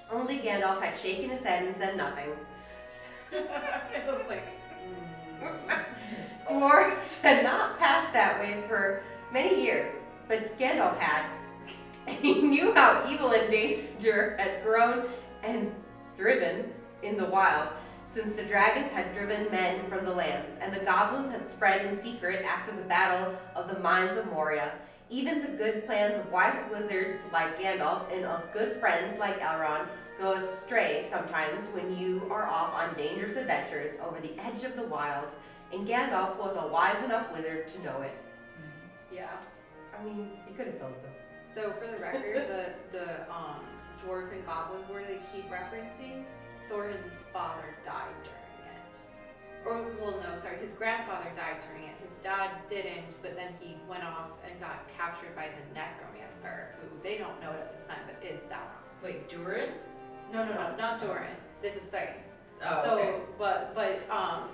Only Gandalf had shaken his head and said nothing. It was like, Dwarves had not passed that way for many years, but Gandalf had. And he knew how evil and danger had grown and thriven in the wild, since the dragons had driven men from the lands, and the goblins had spread in secret after the battle of the mines of Moria. Even the good plans of wise wizards like Gandalf and of good friends like Elrond go astray sometimes when you are off on dangerous adventures over the edge of the wild, and Gandalf was a wise enough wizard to know it. yeah. I mean, he could have told them. So for the record, the dwarf and goblin war they keep referencing, Thorin's father died during it. Or, well, no, sorry, his grandfather died during it. His dad didn't, but then he went off and got captured by the necromancer, who they don't know it at this time, but is Sauron. Wait, Durin? No, not Durin. This is Thorin. Oh, So, okay. but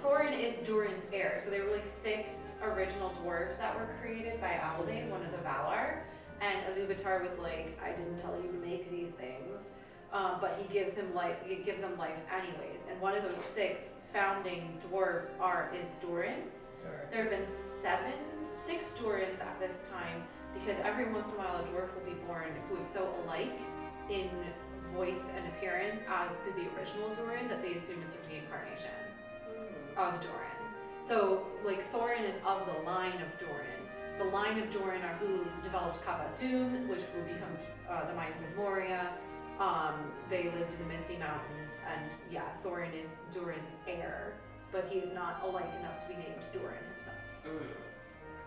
Thorin is Durin's heir. So there were like 6 original dwarves that were created by Aldain, one of the Valar. And Iluvatar was like, I didn't tell you to make these things, but he gives him life. He gives them life anyways. And one of those 6 founding dwarves is Durin. There have been 6 Durins at this time, because every once in a while a dwarf will be born who is so alike in voice and appearance as to the original Durin that they assume it's a reincarnation of Durin. So, like, Thorin is of the line of Durin. The line of Durin are who developed Khazad-dûm, which will become the Mines of Moria. They lived in the Misty Mountains, and yeah, Thorin is Durin's heir, but he is not alike enough to be named Durin himself.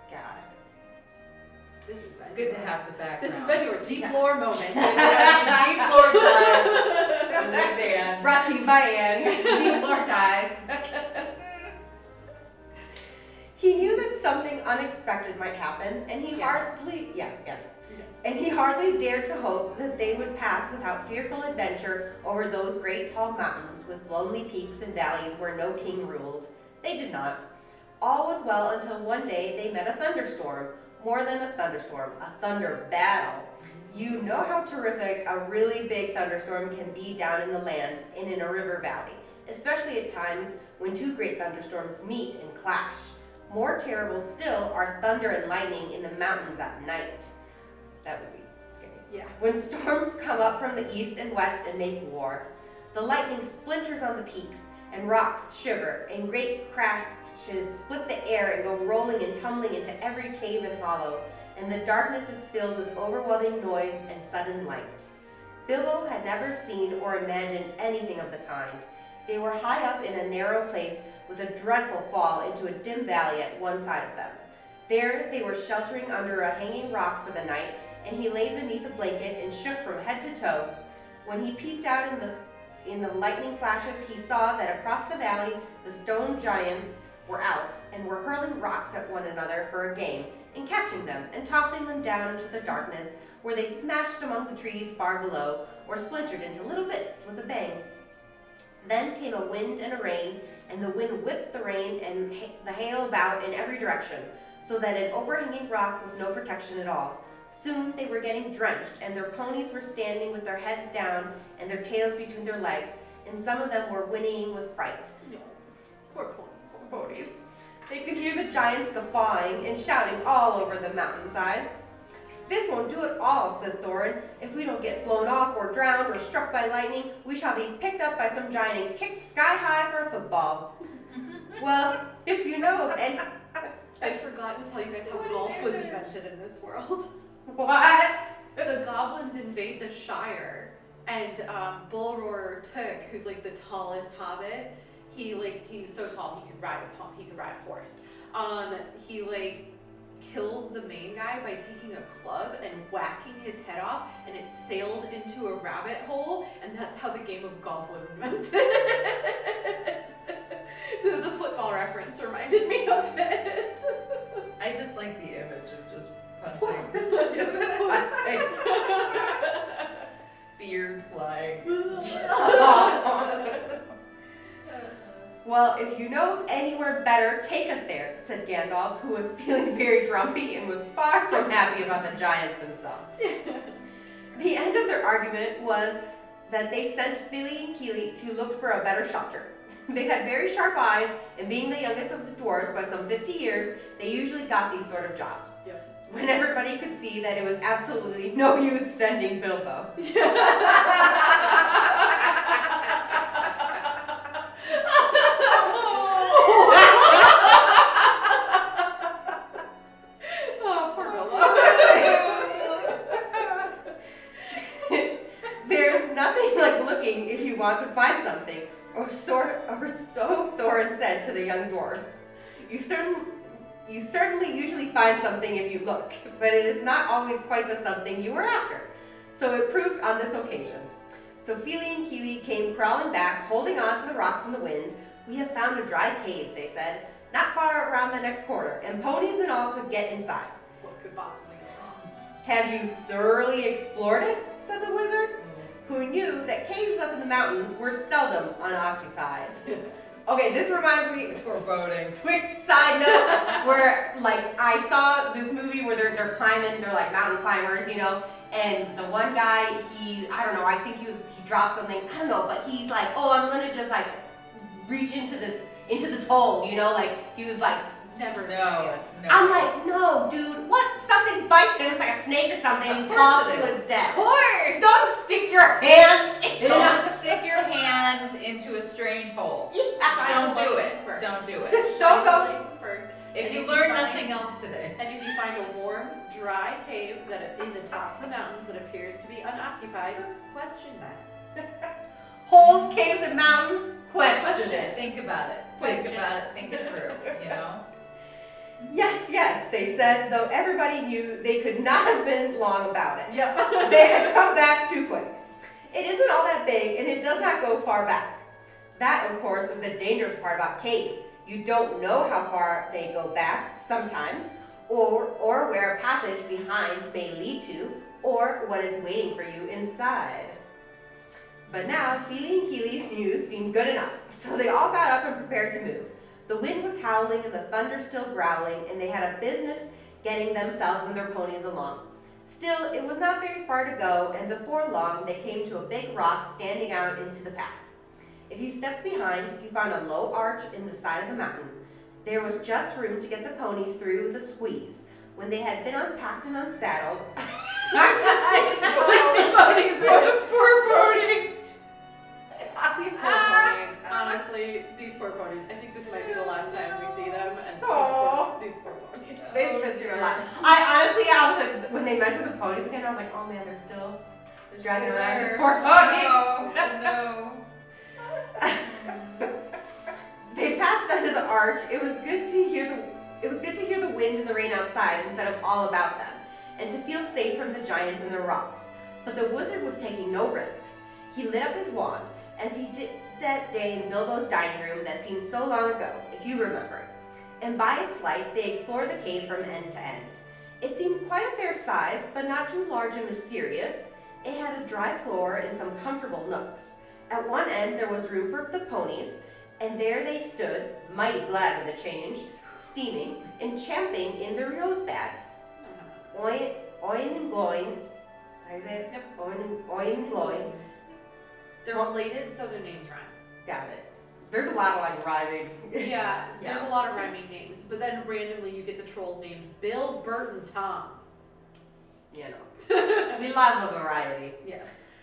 Got it. This is It's good to have the background. This has been your deep lore moment. Deep lore dive with Dan. Brought to you by Anne. Deep Lord Dive. He knew that something unexpected might happen, and he hardly dared to hope that they would pass without fearful adventure over those great tall mountains with lonely peaks and valleys where no king ruled. They did not. All was well until one day they met a thunderstorm. More than a thunderstorm, a thunder battle. You know how terrific a really big thunderstorm can be down in the land and in a river valley, especially at times when two great thunderstorms meet and clash. More terrible still are thunder and lightning in the mountains at night. That would be scary. Yeah. When storms come up from the east and west and make war, the lightning splinters on the peaks and rocks shiver, and great crashes split the air and go rolling and tumbling into every cave and hollow, and the darkness is filled with overwhelming noise and sudden light. Bilbo had never seen or imagined anything of the kind. They were high up in a narrow place with a dreadful fall into a dim valley at one side of them. There they were sheltering under a hanging rock for the night, and he lay beneath a blanket and shook from head to toe. When he peeped out in the lightning flashes, he saw that across the valley the stone giants were out and were hurling rocks at one another for a game, and catching them and tossing them down into the darkness, where they smashed among the trees far below, or splintered into little bits with a bang. Then came a wind and a rain, and the wind whipped the rain and the hail about in every direction, so that an overhanging rock was no protection at all. Soon they were getting drenched, and their ponies were standing with their heads down and their tails between their legs, and some of them were whinnying with fright. No. Poor ponies. They could hear the giants guffawing and shouting all over the mountainsides. "This won't do at all," said Thorin. "If we don't get blown off or drowned or struck by lightning, we shall be picked up by some giant and kicked sky high for a football." Well, if you know, and I forgot to tell you guys how golf was invented in this world. what? The goblins invade the Shire, and Bullroarer Took, who's like the tallest hobbit, he was so tall he could ride a horse. He kills the main guy by taking a club and whacking his head off, and it sailed into a rabbit hole, and that's how the game of golf was invented. The football reference reminded me of it. I just like the image of just punting. Beard flying. Well, if you know anywhere better, take us there, said Gandalf, who was feeling very grumpy and was far from happy about the giants himself. The end of their argument was that they sent Fili and Kili to look for a better shelter. They had very sharp eyes, and being the youngest of the dwarves by some 50 years, they usually got these sort of jobs. Yep. When everybody could see that it was absolutely no use sending Bilbo. Oh, poor Bilbo. There's nothing like looking if you want to find something, or so Thorin said to the young dwarfs. You certainly usually find something if you look, but it is not always quite the something you were after. So it proved on this occasion. So Fili and Kili came crawling back, holding on to the rocks in the wind. "We have found a dry cave," they said, "not far around the next corner, and ponies and all could get inside." What could possibly go wrong? "Have you thoroughly explored it?" said the wizard, who knew that caves up in the mountains were seldom unoccupied. Okay, this reminds me, Foreboding. quick side note, where I saw this movie where they're climbing, they're like mountain climbers, and the one guy, I don't know, I think he dropped something, I don't know, but he's like, "Oh, I'm gonna just reach into this hole," he was like, Never. No. I'm like, "No, dude, what? Something bites him, it's like a snake or something, and Of course falls it to is. his death." Of course. Don't stick your hand in Don't stick your hand into a strange hole. Don't do it. First. Don't do it. Don't go first. If And you if learn you find- nothing else today. And if you find a warm, dry cave that in the tops of the mountains that appears to be unoccupied, question that. holes, caves, and mountains. Question it. Think about it. Question. Think about it. Think it through. Yes, they said, though everybody knew they could not have been long about it. Yep. They had come back too quick. It isn't all that big, and it does not go far back. That, of course, was the dangerous part about caves. You don't know how far they go back sometimes, or where a passage behind may lead to, or what is waiting for you inside. But now, Fili and Kili's news seemed good enough, so they all got up and prepared to move. The wind was howling and the thunder still growling, and they had a business getting themselves and their ponies along. Still, it was not very far to go, and before long they came to a big rock standing out into the path. If you stepped behind, you found a low arch in the side of the mountain. There was just room to get the ponies through with a squeeze. When they had been unpacked and unsaddled, I just pushed the ponies in. Poor ponies. These poor ponies. Honestly, these poor ponies. I think this might be the last time we see them, and these poor ponies. They've been through a lot. I was like, when they mentioned the ponies again, I was like, oh man, they're still dragging around these poor ponies. No. They passed under the arch. It was good to hear the wind and the rain outside instead of all about them, and to feel safe from the giants and the rocks. But the wizard was taking no risks. He lit up his wand, as he did that day in Bilbo's dining room that seemed so long ago, if you remember. And by its light, they explored the cave from end to end. It seemed quite a fair size, but not too large and mysterious. It had a dry floor and some comfortable nooks. At one end, there was room for the ponies, and there they stood, mighty glad of the change, steaming and champing in their nose bags. Oin and glowing. How do you say it? Yep. Oin and glowing. They're related, so their names rhyme. Got it. There's a lot of like rhyming. Yeah, there's a lot of rhyming names, but then randomly you get the trolls named Bill, Bert, and Tom. You know, we love a variety. Yes.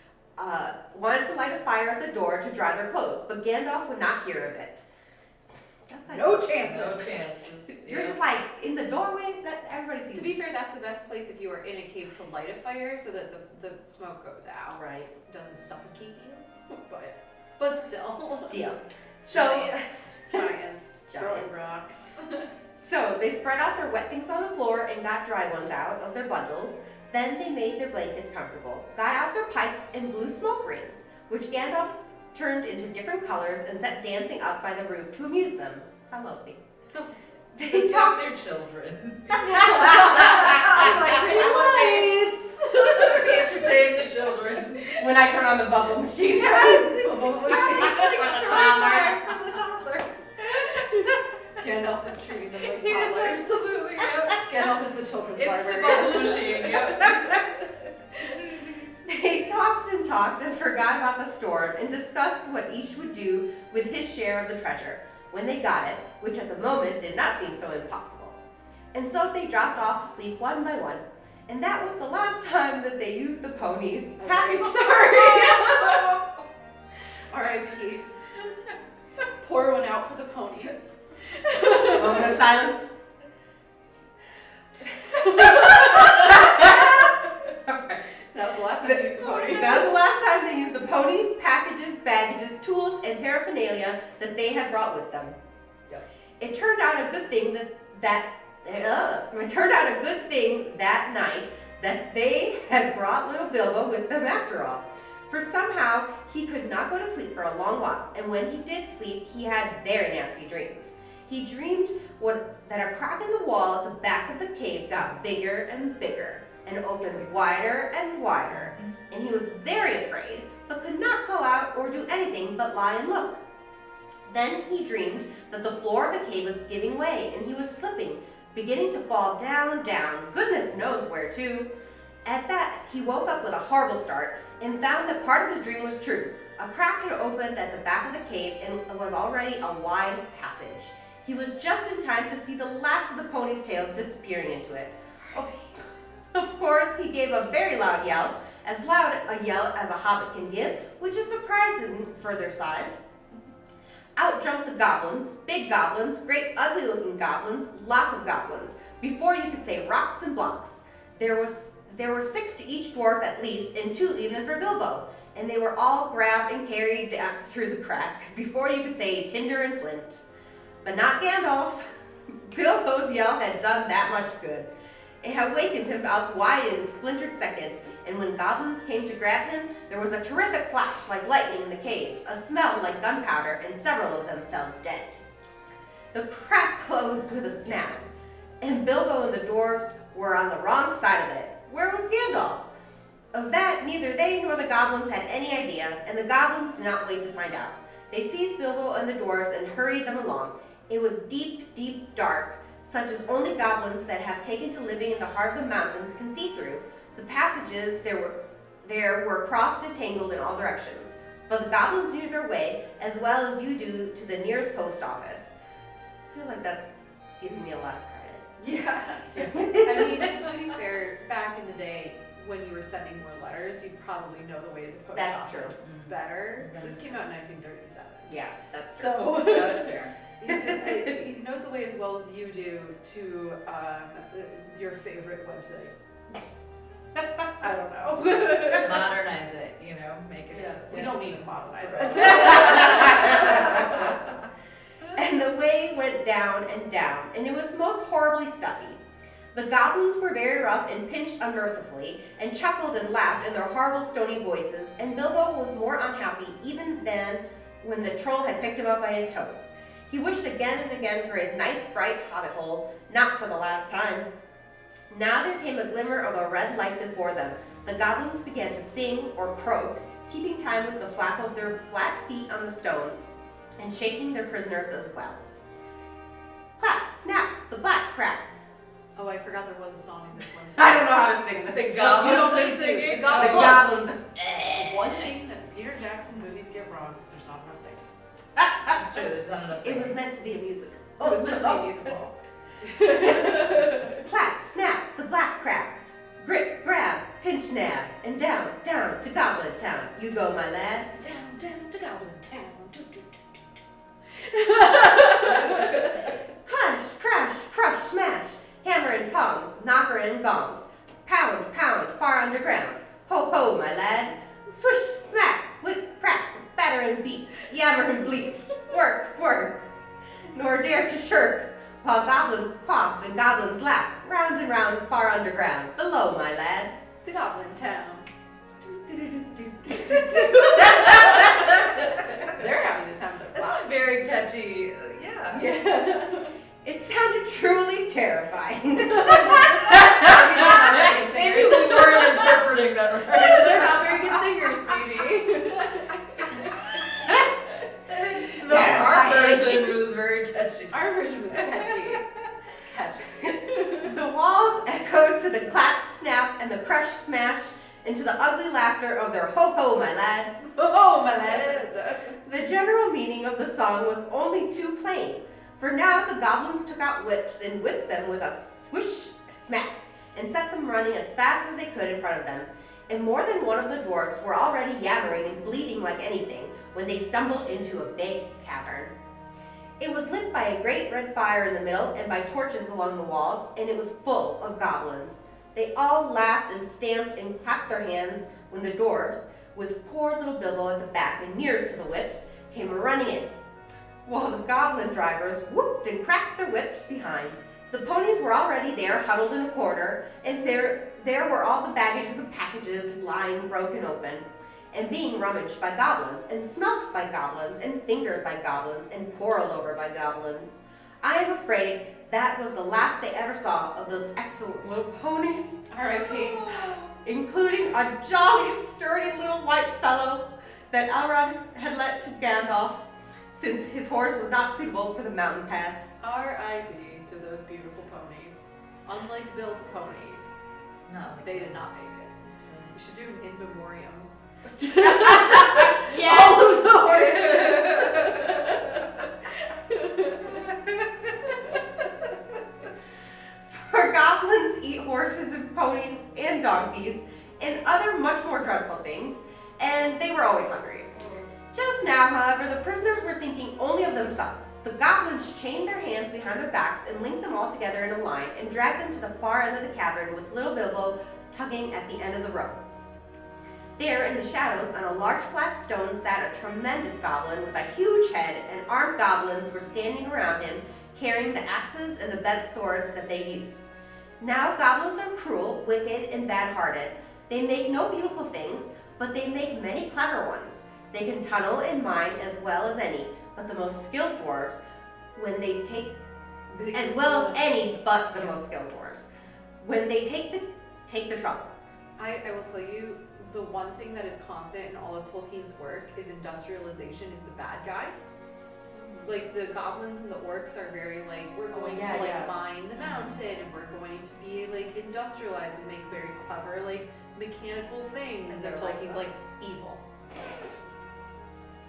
Wanted to light a fire at the door to dry their clothes, but Gandalf would not hear of it. That's like, No chances. No chances. You're just like in the doorway. That everybody sees. To be fair, that's the best place if you are in a cave to light a fire, so that the smoke goes out. Right. It doesn't suffocate you, but still. So Giants. Throwing rocks. So they spread out their wet things on the floor and got dry ones out of their bundles. Then they made their blankets comfortable, got out their pipes and blew smoke rings, which Gandalf turned into different colors and set dancing up by the roof to amuse them. How lovely. They talked their children. I'm like, pretty lights. We entertain the children. When I turn on the bubble machine. Bubble Gandalf is treating them like He is toddlers. absolutely, yep. Gandalf is the children's It's library. the bubble machine, yep. They talked and forgot about the storm and discussed what each would do with his share of the treasure when they got it, which at the moment did not seem so impossible. And so they dropped off to sleep one by one. And that was the last time that they used the ponies. Happy R.I.P. Pour one out for the ponies. Moment of silence. That was the last time they used the ponies. That was the last time they used the ponies, packages, baggages, tools, and paraphernalia that they had brought with them. Yep. It turned out a good thing that night that they had brought little Bilbo with them after all. For somehow he could not go to sleep for a long while, and when he did sleep, he had very nasty dreams. He dreamed that a crack in the wall at the back of the cave got bigger and bigger, and opened wider and wider, and he was very afraid, but could not call out or do anything but lie and look. Then he dreamed that the floor of the cave was giving way, and he was slipping, beginning to fall down, goodness knows where to. At that, he woke up with a horrible start, and found that part of his dream was true. A crack had opened at the back of the cave, and was already a wide passage. He was just in time to see the last of the pony's tails disappearing into it. Of course, he gave a very loud as loud a yell as a hobbit can give, which is surprising for their size. Out jumped the goblins, big goblins, great ugly looking goblins, lots of goblins, before you could say rocks and blocks. There were 6 to each dwarf at least, and 2 even for Bilbo, and they were all grabbed and carried down through the crack, before you could say tinder and flint. But not Gandalf. Bilbo's yell had done that much good. It had wakened him up wide in a splintered second, and when goblins came to grab him, there was a terrific flash like lightning in the cave, a smell like gunpowder, and several of them fell dead. The crack closed with a snap, and Bilbo and the dwarves were on the wrong side of it. Where was Gandalf? Of that, neither they nor the goblins had any idea, and the goblins did not wait to find out. They seized Bilbo and the dwarves and hurried them along. It was deep, deep dark, such as only goblins that have taken to living in the heart of the mountains can see through. The passages there were crossed and tangled in all directions, but the goblins knew their way as well as you do to the nearest post office. I feel like that's giving me a lot of credit. Yeah. I mean, to be fair, back in the day, when you were sending more letters, you'd probably know the way to the post That's office true. better. Because this came out in 1937. Yeah, that's So That's fair. he knows the way as well as you do to your favorite website. I don't know. Modernize it, make it. Yeah, we don't need to modernize it. And the way went down and down, and it was most horribly stuffy. The goblins were very rough and pinched unmercifully, and chuckled and laughed in their horrible stony voices, and Bilbo was more unhappy even than when the troll had picked him up by his toes. He wished again and again for his nice bright hobbit hole, not for the last time. Now there came a glimmer of a red light before them. The goblins began to sing or croak, keeping time with the flap of their flat feet on the stone, and shaking their prisoners as well. Clap, snap, the black crack. Oh, I forgot there was a song in this one. I don't know how to sing this. The goblins You don't are need to. singing. The The goblins. goblins. One thing that the Peter Jackson movies get wrong is there's not enough singing. That's true, there's not enough It singing. was meant to be a musical. It was meant to be a musical. Clap, snap, the black crack. Grip, grab, pinch, nab, and down, down to Goblin Town. You go, my lad. Down, down to Goblin Town. Clash, crash, crush, smash. Hammer and tongs, knocker and gongs. Pound, pound, far underground. Ho, ho, my lad. Swish, smack, whip, crack, batter and beat. Yammer and bleat. Work, work. Nor dare to shirk. While goblins cough and goblins laugh. Round and round, far underground. Below, my lad. To Goblin Town. They're having the time of their That's lives. a very catchy, yeah. Yeah. It sounded truly terrifying. Maybe we weren't interpreting that right. They're not very good singers, maybe. Our version was very catchy. Our version was catchy. The walls echoed to the clap, snap, and the crush, smash, and to the ugly laughter of their ho-ho, my lad. Oh, my lad. The general meaning of the song was only too plain, for now the goblins took out whips and whipped them with a swish, smack, and set them running as fast as they could in front of them. And more than one of the dwarfs were already yammering and bleating like anything when they stumbled into a big cavern. It was lit by a great red fire in the middle and by torches along the walls, and it was full of goblins. They all laughed and stamped and clapped their hands when the dwarfs, with poor little Bilbo at the back and nearest to the whips, came running in, while the goblin drivers whooped and cracked their whips behind. The ponies were already there, huddled in a corner, and there were all the baggages and packages lying broken open, and being rummaged by goblins, and smelt by goblins, and fingered by goblins, and quarreled over by goblins. I am afraid that was the last they ever saw of those excellent little ponies, R.I.P. including a jolly, sturdy little white fellow that Elrond had let to Gandalf, since his horse was not suitable for the mountain paths. R.I.P. to those beautiful ponies. Unlike Bill the pony, No, they did not make it. We should do an in memoriam. Yes. All of the horses. For goblins eat horses and ponies and donkeys and other much more dreadful things, and they were always hungry. Just now, however, the prisoners were thinking only of themselves. The goblins chained their hands behind their backs and linked them all together in a line and dragged them to the far end of the cavern with little Bilbo tugging at the end of the rope. There, in the shadows, on a large flat stone, sat a tremendous goblin with a huge head, and armed goblins were standing around him, carrying the axes and the bent swords that they use. Now, goblins are cruel, wicked, and bad-hearted. They make no beautiful things, but they make many clever ones. They can tunnel and mine as well as any, but the most skilled dwarves, when they take, as well as any, but the most skilled dwarves, when they take the trouble. I will tell you, the one thing that is constant in all of Tolkien's work is industrialization is the bad guy. like the goblins and the orcs are very like, we're going yeah, to like yeah. mine the mountain and we're going to be like industrialized. We make very clever like mechanical things. And Tolkien's like evil.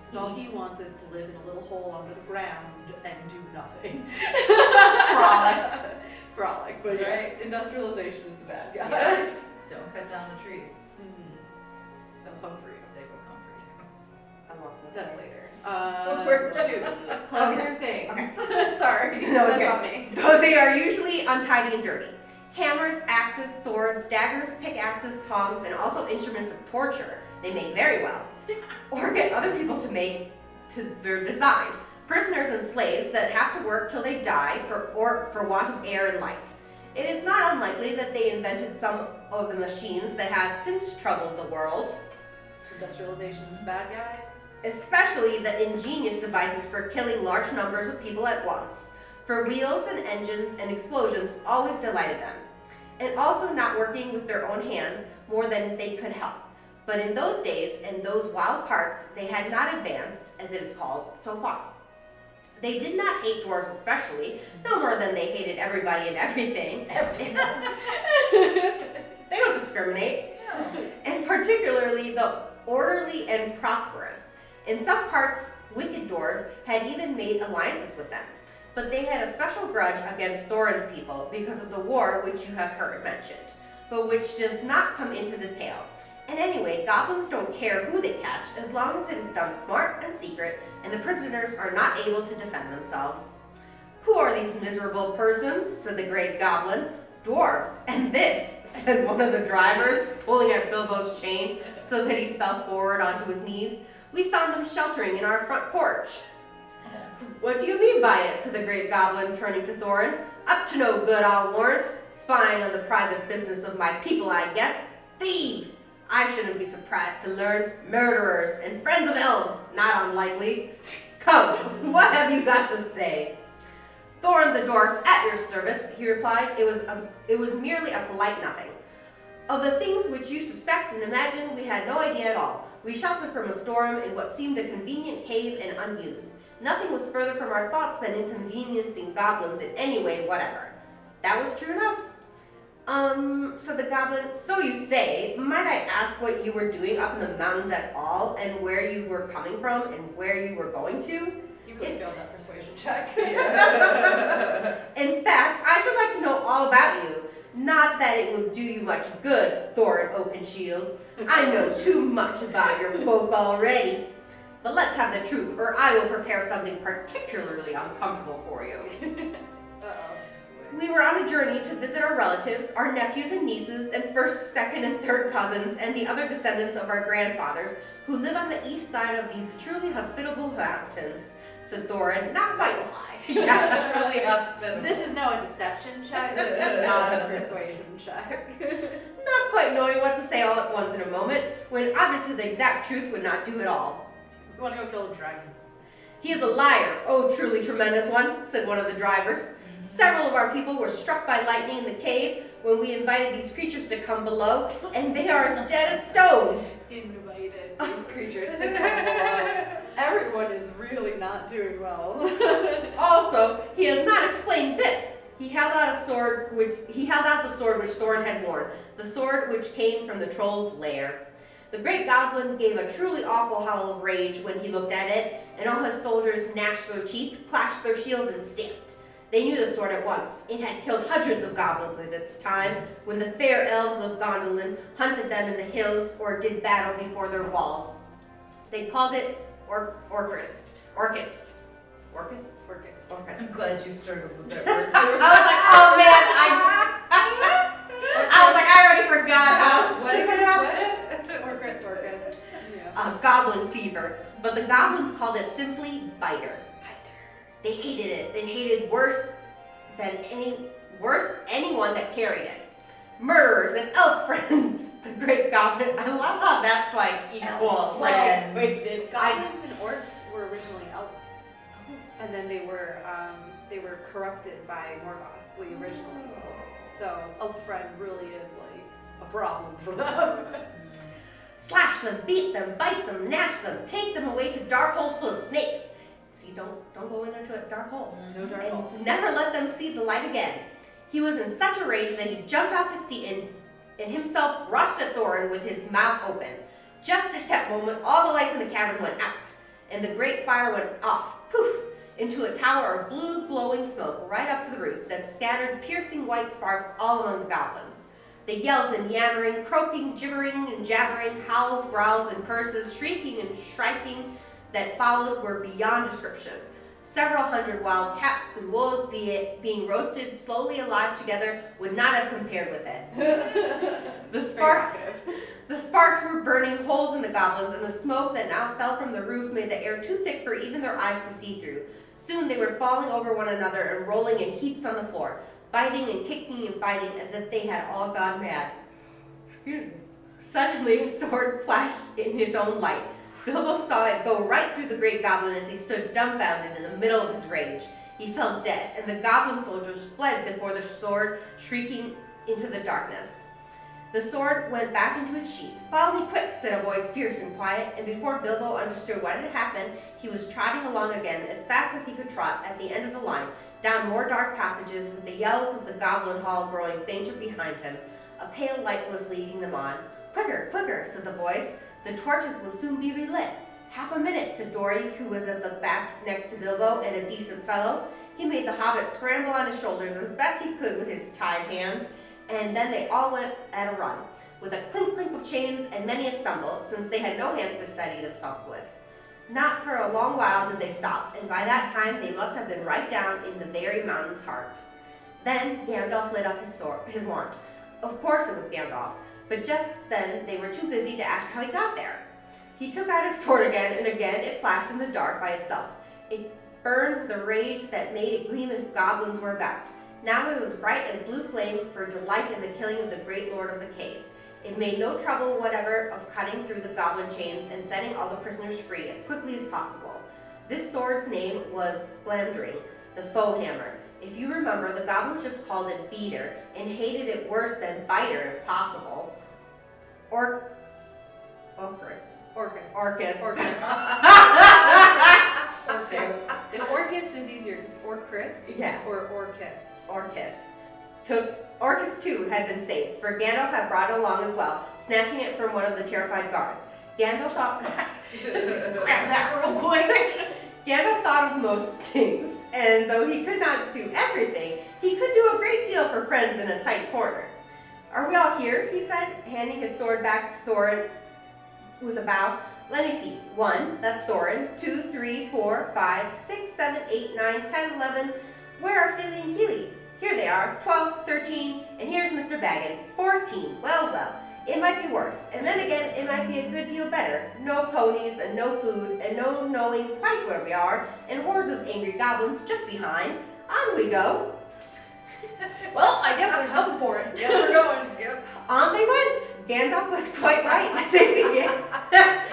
Because all he wants is to live in a little hole under the ground and do nothing. Frolic. But That's yes, right. industrialization is the bad guy. Yeah. Don't cut down the trees. They'll come for you. They will come for you. I lost my That's place. later. Shoot. Clever things. Sorry. No, it's That's okay. on me. Though they are usually untidy and dirty. Hammers, axes, swords, daggers, pickaxes, tongs, and also instruments of torture they make very well. Or get other people to make to their design. Prisoners and slaves that have to work till they die for want of air and light. It is not unlikely that they invented some of the machines that have since troubled the world, Industrialization's the bad guy. especially the ingenious devices for killing large numbers of people at once. For wheels and engines and explosions always delighted them. And also not working with their own hands more than they could help. But in those days, and those wild parts, they had not advanced, as it is called, so far. They did not hate dwarves especially, no more than they hated everybody and everything. They don't discriminate. No. And particularly the orderly and prosperous. In some parts, wicked dwarves had even made alliances with them. But they had a special grudge against Thorin's people because of the war which you have heard mentioned, but which does not come into this tale. And anyway, goblins don't care who they catch as long as it is done smart and secret and the prisoners are not able to defend themselves. Who are these miserable persons? Said the great goblin. Dwarves. And this, said one of the drivers, pulling at Bilbo's chain so that he fell forward onto his knees. We found them sheltering in our front porch. What do you mean by it? Said the great goblin, turning to Thorin. Up to no good, I'll warrant. Spying on the private business of my people, I guess. Thieves! I shouldn't be surprised to learn. Murderers and friends of elves, not unlikely. Come, what have you got to say? Thorin the dwarf, at your service, he replied. It was merely a polite nothing. Of the things which you suspect and imagine, we had no idea at all. We sheltered from a storm in what seemed a convenient cave and unused. Nothing was further from our thoughts than inconveniencing goblins in any way whatever. That was true enough. Said the goblin, so you say, might I ask what you were doing up in the mountains at all, and where you were coming from, and where you were going to? You really failed that persuasion check. In fact, I should like to know all about you. Not that it will do you much good, Thorin Oakenshield. I know too much about your folk already. But let's have the truth, or I will prepare something particularly uncomfortable for you. We were on a journey to visit our relatives, our nephews and nieces, and first, second, and third cousins, and the other descendants of our grandfathers, who live on the east side of these truly hospitable mountains, said Thorin, not quite a lie. Yeah, that's really hospitable. This is now a deception check, not a persuasion check. Not quite knowing what to say all at once in a moment, when obviously the exact truth would not do at all. You want to go kill a dragon? He is a liar, oh truly tremendous one, said one of the drivers. Several of our people were struck by lightning in the cave when we invited these creatures to come below, and they are as dead as stones. Invited these creatures to come below. Everyone is really not doing well. Also, he has not explained this. He held out the sword which Thorin had worn, the sword which came from the troll's lair. The great goblin gave a truly awful howl of rage when he looked at it, and all his soldiers gnashed their teeth, clashed their shields, and stamped. They knew the sword at once. It had killed hundreds of goblins at its time, when the fair elves of Gondolin hunted them in the hills or did battle before their walls. They called it Orcrist. I'm glad you started with that word. I was like, oh man, I was like, I already forgot how What? to pronounce it. Orcust. Yeah. Goblin fever, but the goblins called it simply biter. They hated it and hated worse anyone that carried it. Murderers and elf friends, the great goblin. I love how that's like equal. Like wasted. Goblins and orcs were originally elves, and then they were corrupted by Morgoth, the original evil. So elf friend really is like a problem for them. Slash them, beat them, bite them, gnash them, take them away to dark holes full of snakes. See, don't go into a dark hole. No dark And holes. never let them see the light again. He was in such a rage that he jumped off his seat and himself rushed at Thorin with his mouth open. Just at that moment, all the lights in the cavern went out, and the great fire went off, poof, into a tower of blue glowing smoke right up to the roof that scattered piercing white sparks all among the goblins. The yells and yammering, croaking, gibbering and jabbering, howls, growls, and curses, shrieking and shrieking that followed were beyond description. Several hundred wild cats and wolves being roasted slowly alive together would not have compared with it. The sparks were burning holes in the goblins, and the smoke that now fell from the roof made the air too thick for even their eyes to see through. Soon they were falling over one another and rolling in heaps on the floor, biting and kicking and fighting as if they had all gone mad. Excuse me. Suddenly a sword flashed in its own light. Bilbo saw it go right through the great goblin as he stood dumbfounded in the middle of his rage. He fell dead, and the goblin soldiers fled before the sword, shrieking into the darkness. The sword went back into its sheath. "Follow me quick," said a voice fierce and quiet, and before Bilbo understood what had happened, he was trotting along again as fast as he could trot at the end of the line, down more dark passages with the yells of the goblin hall growing fainter behind him. A pale light was leading them on. "Quicker, quicker," said the voice. "The torches will soon be relit." "Half a minute," said Dory, who was at the back next to Bilbo and a decent fellow. He made the hobbit scramble on his shoulders as best he could with his tied hands, and then they all went at a run, with a clink of chains and many a stumble, since they had no hands to steady themselves with. Not for a long while did they stop, and by that time they must have been right down in the very mountain's heart. Then Gandalf lit up his wand. Of course it was Gandalf, but just then they were too busy to ask how he got there. He took out his sword again, and again it flashed in the dark by itself. It burned with a rage that made a gleam if goblins were about. Now it was bright as blue flame for delight in the killing of the great lord of the cave. It made no trouble whatever of cutting through the goblin chains and setting all the prisoners free as quickly as possible. This sword's name was Glamdring, the foe hammer. If you remember, the goblins just called it beater and hated it worse than biter if possible. Orcus. Orcus. Orcus. If Orcus is easier, it's Orcrist Yeah. or Orcist. Orcus too had been saved, for Gandalf had brought it along as well, snatching it from one of the terrified guards. Gandalf thought, Grab that real quick. Gandalf thought of most things, and though he could not do everything, he could do a great deal for friends in a tight corner. "Are we all here?" he said, handing his sword back to Thorin with a bow. "Let me see. 1, that's Thorin. 2, 3, 4, 5, 6, 7, 8, 9, 10, 11. Where are Philly and Keely? Here they are. 12, 13, and here's Mr. Baggins. 14. Well, it might be worse. And then again, it might be a good deal better. No ponies and no food and no knowing quite where we are, and hordes of angry goblins just behind. On we go." Well, I guess there's nothing for it. Guess we're going. Yep. On they went. Gandalf was quite right. They began.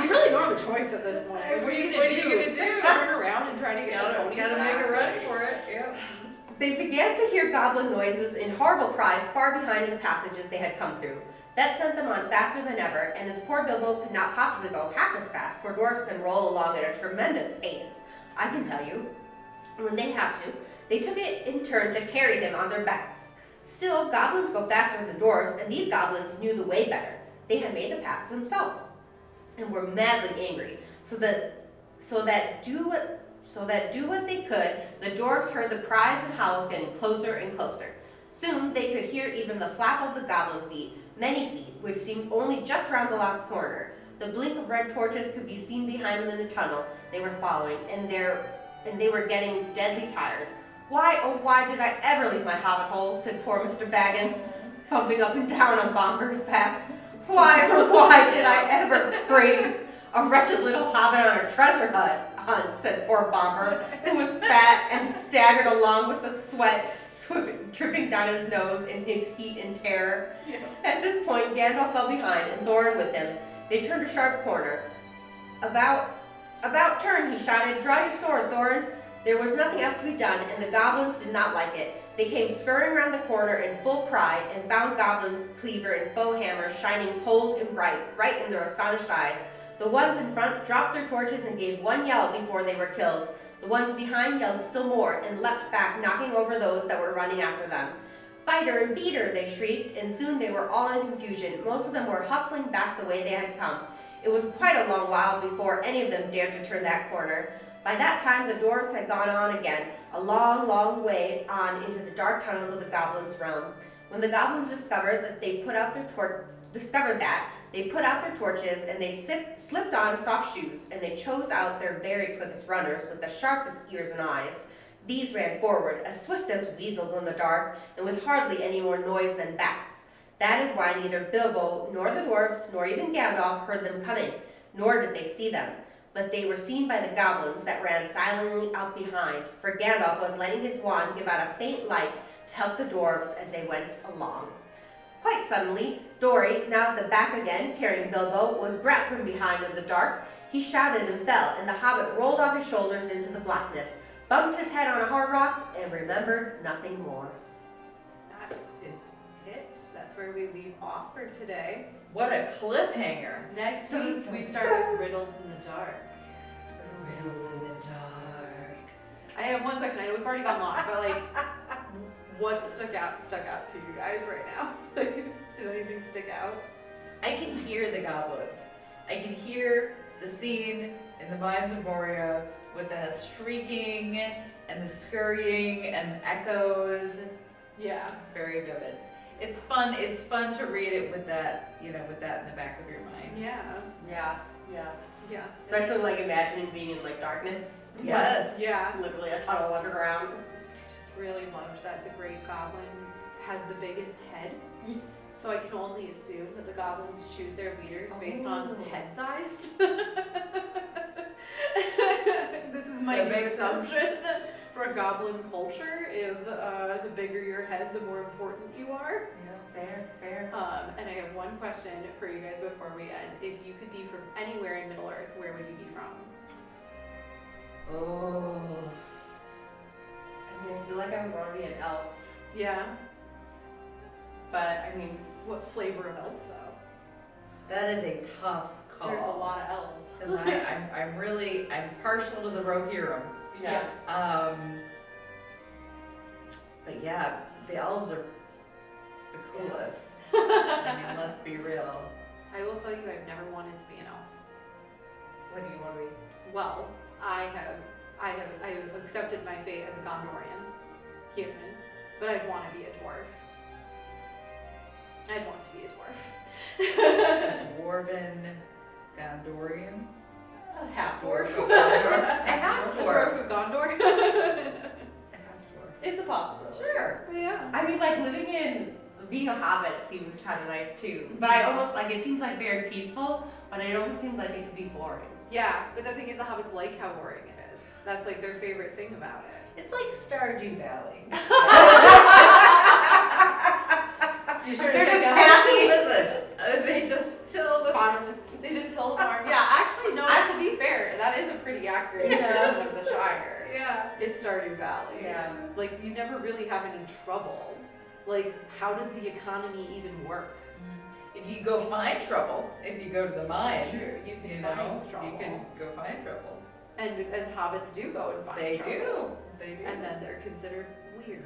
You really don't have a choice at this point. What are you gonna do? Turn around and try to get the ponies Gotta back. make a run for it. Yep. They began to hear goblin noises and horrible cries far behind in the passages they had come through. That sent them on faster than ever, and as poor Bilbo could not possibly go half as fast, for dwarves can roll along at a tremendous pace, I can tell you. When they have to, they took it in turn to carry him on their backs. Still, goblins go faster than dwarves, and these goblins knew the way better. They had made the paths themselves, and were madly angry. So that do what they could, the dwarves heard the cries and howls getting closer and closer. Soon they could hear even the flap of the goblin feet, many feet, which seemed only just round the last corner. The blink of red torches could be seen behind them in the tunnel they were following, and they were getting deadly tired. "Why, oh why did I ever leave my hobbit hole?" said poor Mr. Baggins, bumping up and down on Bomber's back. "Why, oh why did I ever bring a wretched little hobbit on a treasure hunt?" said poor Bomber, who was fat and staggered along with the sweat dripping down his nose in his heat and terror. Yeah. At this point, Gandalf fell behind, and Thorin with him. They turned a sharp corner. About turn, he shouted. "Draw your sword, Thorin." There was nothing else to be done, and the goblins did not like it. They came scurrying round the corner in full cry, and found goblin cleaver and foe hammer shining cold and bright, right in their astonished eyes. The ones in front dropped their torches and gave one yell before they were killed. The ones behind yelled still more and leapt back, knocking over those that were running after them. "Bite her and beat her," they shrieked, and soon they were all in confusion. Most of them were hustling back the way they had come. It was quite a long while before any of them dared to turn that corner. By that time, the dwarves had gone on again, a long, long way on into the dark tunnels of the goblins' realm. When the goblins discovered that, they put out their torches, and they slipped on soft shoes, and they chose out their very quickest runners with the sharpest ears and eyes. These ran forward, as swift as weasels in the dark, and with hardly any more noise than bats. That is why neither Bilbo, nor the dwarfs, nor even Gandalf heard them coming, nor did they see them. But they were seen by the goblins that ran silently out behind, for Gandalf was letting his wand give out a faint light to help the dwarves as they went along. Quite suddenly, Dory, now at the back again, carrying Bilbo, was grabbed from behind in the dark. He shouted and fell, and the hobbit rolled off his shoulders into the blackness, bumped his head on a hard rock, and remembered nothing more. That is it. That's where we leave off for today. What a cliffhanger. Next week, we start Riddles in the Dark. Riddles in the dark. I have one question. I know we've already gone long, but like, what stuck out to you guys right now? Like, did anything stick out? I can hear the goblins. I can hear the scene in the Mines of Moria with the shrieking and the scurrying and echoes. Yeah. It's very vivid. It's fun to read it with that, with that in the back of your mind. Yeah. Yeah. Especially like imagining being in like darkness. Yes. Yeah. Literally a tunnel underground. I just really loved that the Great Goblin has the biggest head. So I can only assume that the goblins choose their leaders based on head size. This is my That new makes assumption for a goblin culture is the bigger your head, the more important you are. Yeah, fair. And I have one question for you guys before we end. If you could be from anywhere in Middle Earth, where would you be from? Oh. I mean, I feel like I would want to be an elf. Yeah. But I mean, What flavor of elf though? That is a tough call. There's a lot of elves. Because I'm partial to the Rohirrim. yes. But yeah, the elves are the coolest. I mean, let's be real. I will tell you, I've never wanted to be an elf. What do you want to be? Well, I have accepted my fate as a Gondorian human, but I'd want to be a dwarf. I'd want to be a dwarf. A dwarven Gondorian? A half dwarf. A half A dwarf dwarf. of Gondor. A half dwarf. It's a possibility. Sure. Yeah. I mean, like being a hobbit seems kind of nice too. But I almost like it seems like very peaceful, but it almost seems like it could be boring. Yeah, but the thing is, the hobbits like how boring it is. That's like their favorite thing about it. It's like Stardew Valley. You sure They're to just check out? happy. Listen, they just till the Farm. They just till the farm. Yeah, actually, no. To be fair, that is a pretty accurate description of the Shire. Yeah. It's Stardew Valley. Yeah. Like you never really have any trouble. Like, how does the economy even work? If you go find trouble, if you go to the mines, True, you can know, find trouble. you can go find trouble. And hobbits do go and find They trouble. do. They do. And then they're considered weird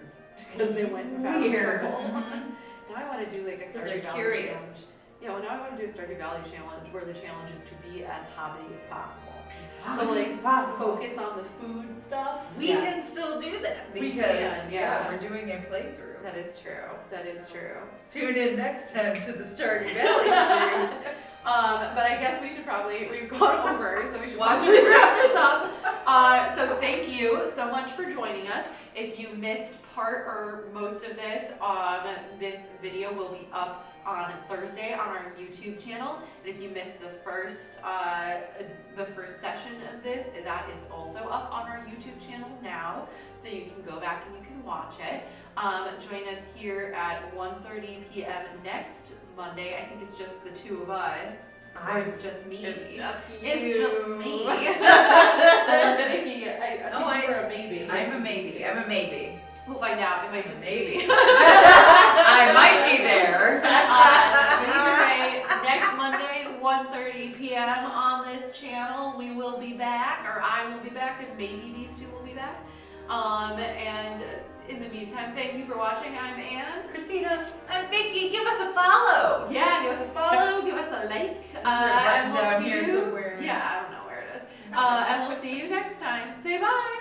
because they went and found Weird. trouble. Now I want to do like a they're Stardew Valley curious. challenge. Yeah, well now I want to do a Stardew Valley challenge where the challenge is to be as hobbity as possible. So like focus on the food stuff. We can still do that We because can, yeah. we're doing a playthrough. That is true. That is true. Tune in next time to the Stardew Valley stream. But I guess we've gone over, so we should Watch probably it. wrap this up. So thank you so much for joining us. If you missed part or most of this video will be up on Thursday on our YouTube channel. And if you missed the first session of this, that is also up on our YouTube channel now. So you can go back and you can watch it. Join us here at 1:30 p.m. next Monday. I think it's just the two of us. Or is it just me? It's just you. It's just me. Unless making it. I think we're a maybe. I'm a maybe. I'm a maybe. We'll find out. It might just Maybe. be. I might be there. Either way, next Monday, 1:30 p.m. on this channel, we will be back, or I will be back, and maybe these two will And in the meantime, thank you for watching. I'm Anne. Christina. I'm Vicky. Give us a follow. Yeah, give us a follow, give us a like. And we'll down see here you. somewhere. Yeah, I don't know where it is. And we'll see you next time. Say bye.